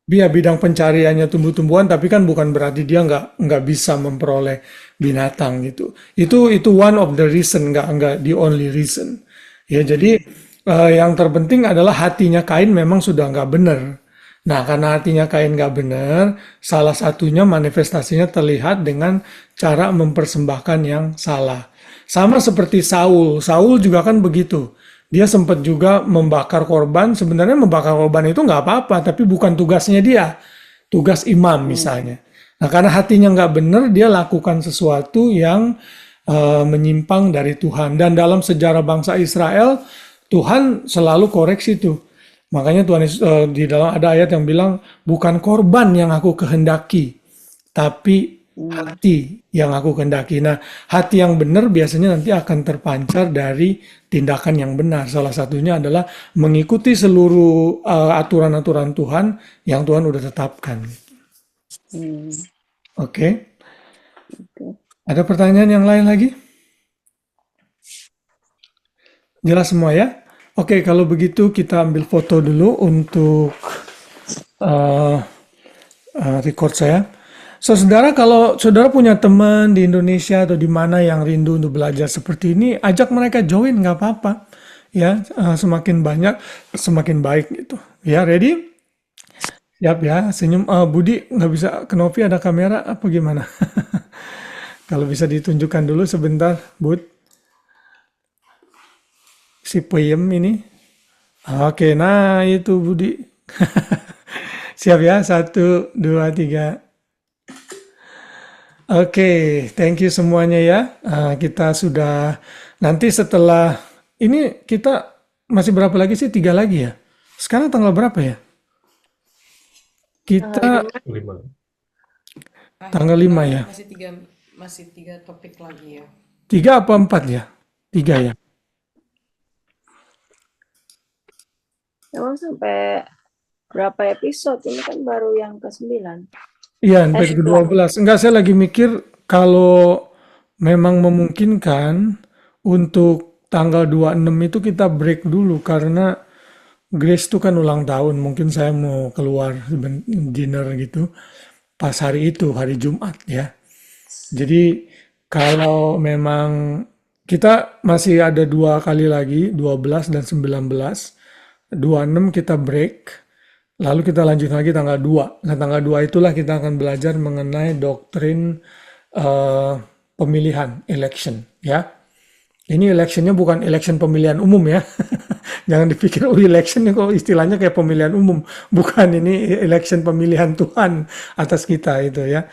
bidang pencariannya tumbuh-tumbuhan, tapi kan bukan berarti dia nggak bisa memperoleh binatang gitu. Itu one of the reason, nggak the only reason. Ya, jadi yang terpenting adalah hatinya Kain memang sudah nggak benar. Nah, karena hatinya Kain nggak benar, salah satunya manifestasinya terlihat dengan cara mempersembahkan yang salah. Sama seperti Saul. Saul juga kan begitu. Dia sempat juga membakar korban. Sebenarnya membakar korban itu nggak apa-apa, tapi bukan tugasnya dia. Tugas imam misalnya. Nah, karena hatinya nggak benar, dia lakukan sesuatu yang menyimpang dari Tuhan. Dan dalam sejarah bangsa Israel, Tuhan selalu koreksi tuh. Makanya Tuhan di dalam ada ayat yang bilang, bukan korban yang aku kehendaki, tapi hati yang aku kehendaki. Nah, hati yang benar biasanya nanti akan terpancar dari tindakan yang benar. Salah satunya adalah mengikuti seluruh aturan-aturan Tuhan yang Tuhan udah tetapkan. Oke. Ada pertanyaan yang lain lagi? Jelas semua ya? Oke, kalau begitu kita ambil foto dulu untuk record saya. So, saudara, kalau saudara punya teman di Indonesia atau di mana yang rindu untuk belajar seperti ini, ajak mereka join, nggak apa-apa. Ya, semakin banyak, semakin baik gitu. Ya, ready? Siap ya, senyum. Budi, nggak bisa ke Novi ada kamera apa gimana? Kalau bisa ditunjukkan dulu sebentar, Bud. Si Peyem ini. Oke, nah itu Budi. Siap ya, 1, 2, 3. Oke, thank you semuanya ya. Kita sudah, nanti setelah ini kita masih berapa lagi sih? 3 lagi ya? Sekarang tanggal berapa ya? Kita Lima. tanggal 5 ya? Masih tiga topik lagi ya. 3 apa 4 ya? 3 ya? Emang sampai berapa episode? Ini kan baru yang ke-9. Iya, sampai ke-12. Enggak, saya lagi mikir kalau memang memungkinkan untuk tanggal 26 itu kita break dulu karena Grace itu kan ulang tahun. Mungkin saya mau keluar dinner gitu pas hari itu, hari Jumat ya. Jadi kalau memang kita masih ada 2 kali lagi, 12 dan 19. 26 kita break. Lalu kita lanjut lagi tanggal 2. Nah, tanggal 2 itulah kita akan belajar mengenai doktrin pemilihan, election, ya. Ini electionnya bukan election pemilihan umum ya. Jangan dipikir, election kok istilahnya kayak pemilihan umum. Bukan, ini election pemilihan Tuhan atas kita itu ya.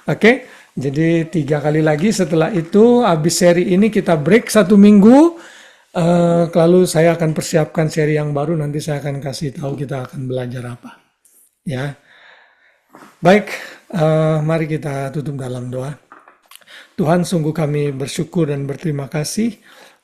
Oke, jadi 3 kali lagi setelah itu, habis seri ini kita break 1 minggu. Lalu saya akan persiapkan seri yang baru, nanti saya akan kasih tahu kita akan belajar apa. Ya, baik, mari kita tutup dalam doa. Tuhan, sungguh kami bersyukur dan berterima kasih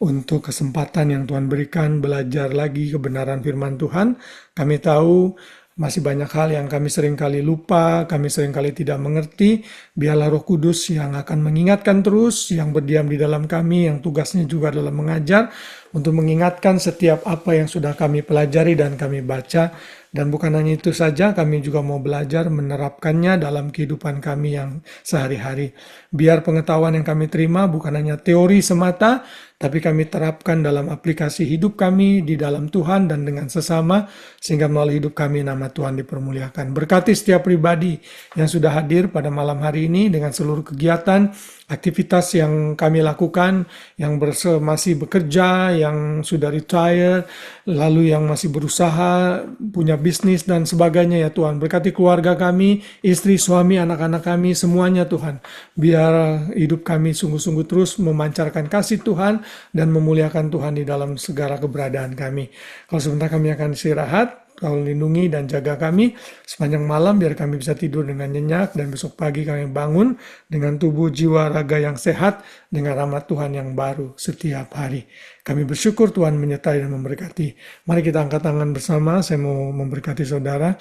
untuk kesempatan yang Tuhan berikan belajar lagi kebenaran firman Tuhan. Kami tahu masih banyak hal yang kami seringkali lupa, kami seringkali tidak mengerti. Biarlah Roh Kudus yang akan mengingatkan terus, yang berdiam di dalam kami, yang tugasnya juga adalah mengajar, untuk mengingatkan setiap apa yang sudah kami pelajari dan kami baca. Dan bukan hanya itu saja, kami juga mau belajar menerapkannya dalam kehidupan kami yang sehari-hari. Biar pengetahuan yang kami terima bukan hanya teori semata, tapi kami terapkan dalam aplikasi hidup kami di dalam Tuhan dan dengan sesama, sehingga melalui hidup kami nama Tuhan dipermuliakan. Berkati setiap pribadi yang sudah hadir pada malam hari ini dengan seluruh kegiatan, aktivitas yang kami lakukan, yang masih bekerja, yang sudah retire, lalu yang masih berusaha, punya bisnis dan sebagainya ya Tuhan. Berkati keluarga kami, istri, suami, anak-anak kami, semuanya Tuhan. Biar hidup kami sungguh-sungguh terus memancarkan kasih Tuhan dan memuliakan Tuhan di dalam segala keberadaan kami. Kalau sebentar kami akan istirahat, Kau lindungi dan jaga kami sepanjang malam biar kami bisa tidur dengan nyenyak dan besok pagi kami bangun dengan tubuh, jiwa, raga yang sehat dengan rahmat Tuhan yang baru setiap hari. Kami bersyukur Tuhan menyertai dan memberkati. Mari kita angkat tangan bersama, saya mau memberkati saudara.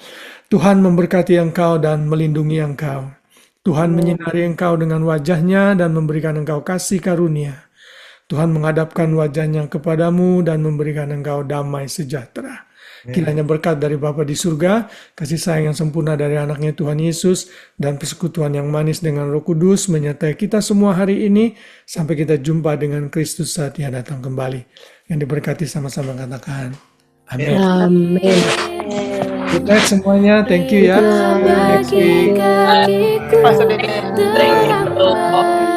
Tuhan memberkati engkau dan melindungi engkau. Tuhan menyinari engkau dengan wajahnya dan memberikan engkau kasih karunia. Tuhan menghadapkan wajahnya kepadamu dan memberikan engkau damai sejahtera. Kiranya berkat dari Bapa di surga, kasih sayang yang sempurna dari anaknya Tuhan Yesus, dan persekutuan yang manis dengan Roh Kudus menyertai kita semua hari ini, sampai kita jumpa dengan Kristus saat Ia datang kembali. Yang diberkati sama-sama katakan. Amin. Amin. Good night semuanya, thank you ya. Pastor Dede. Thank you.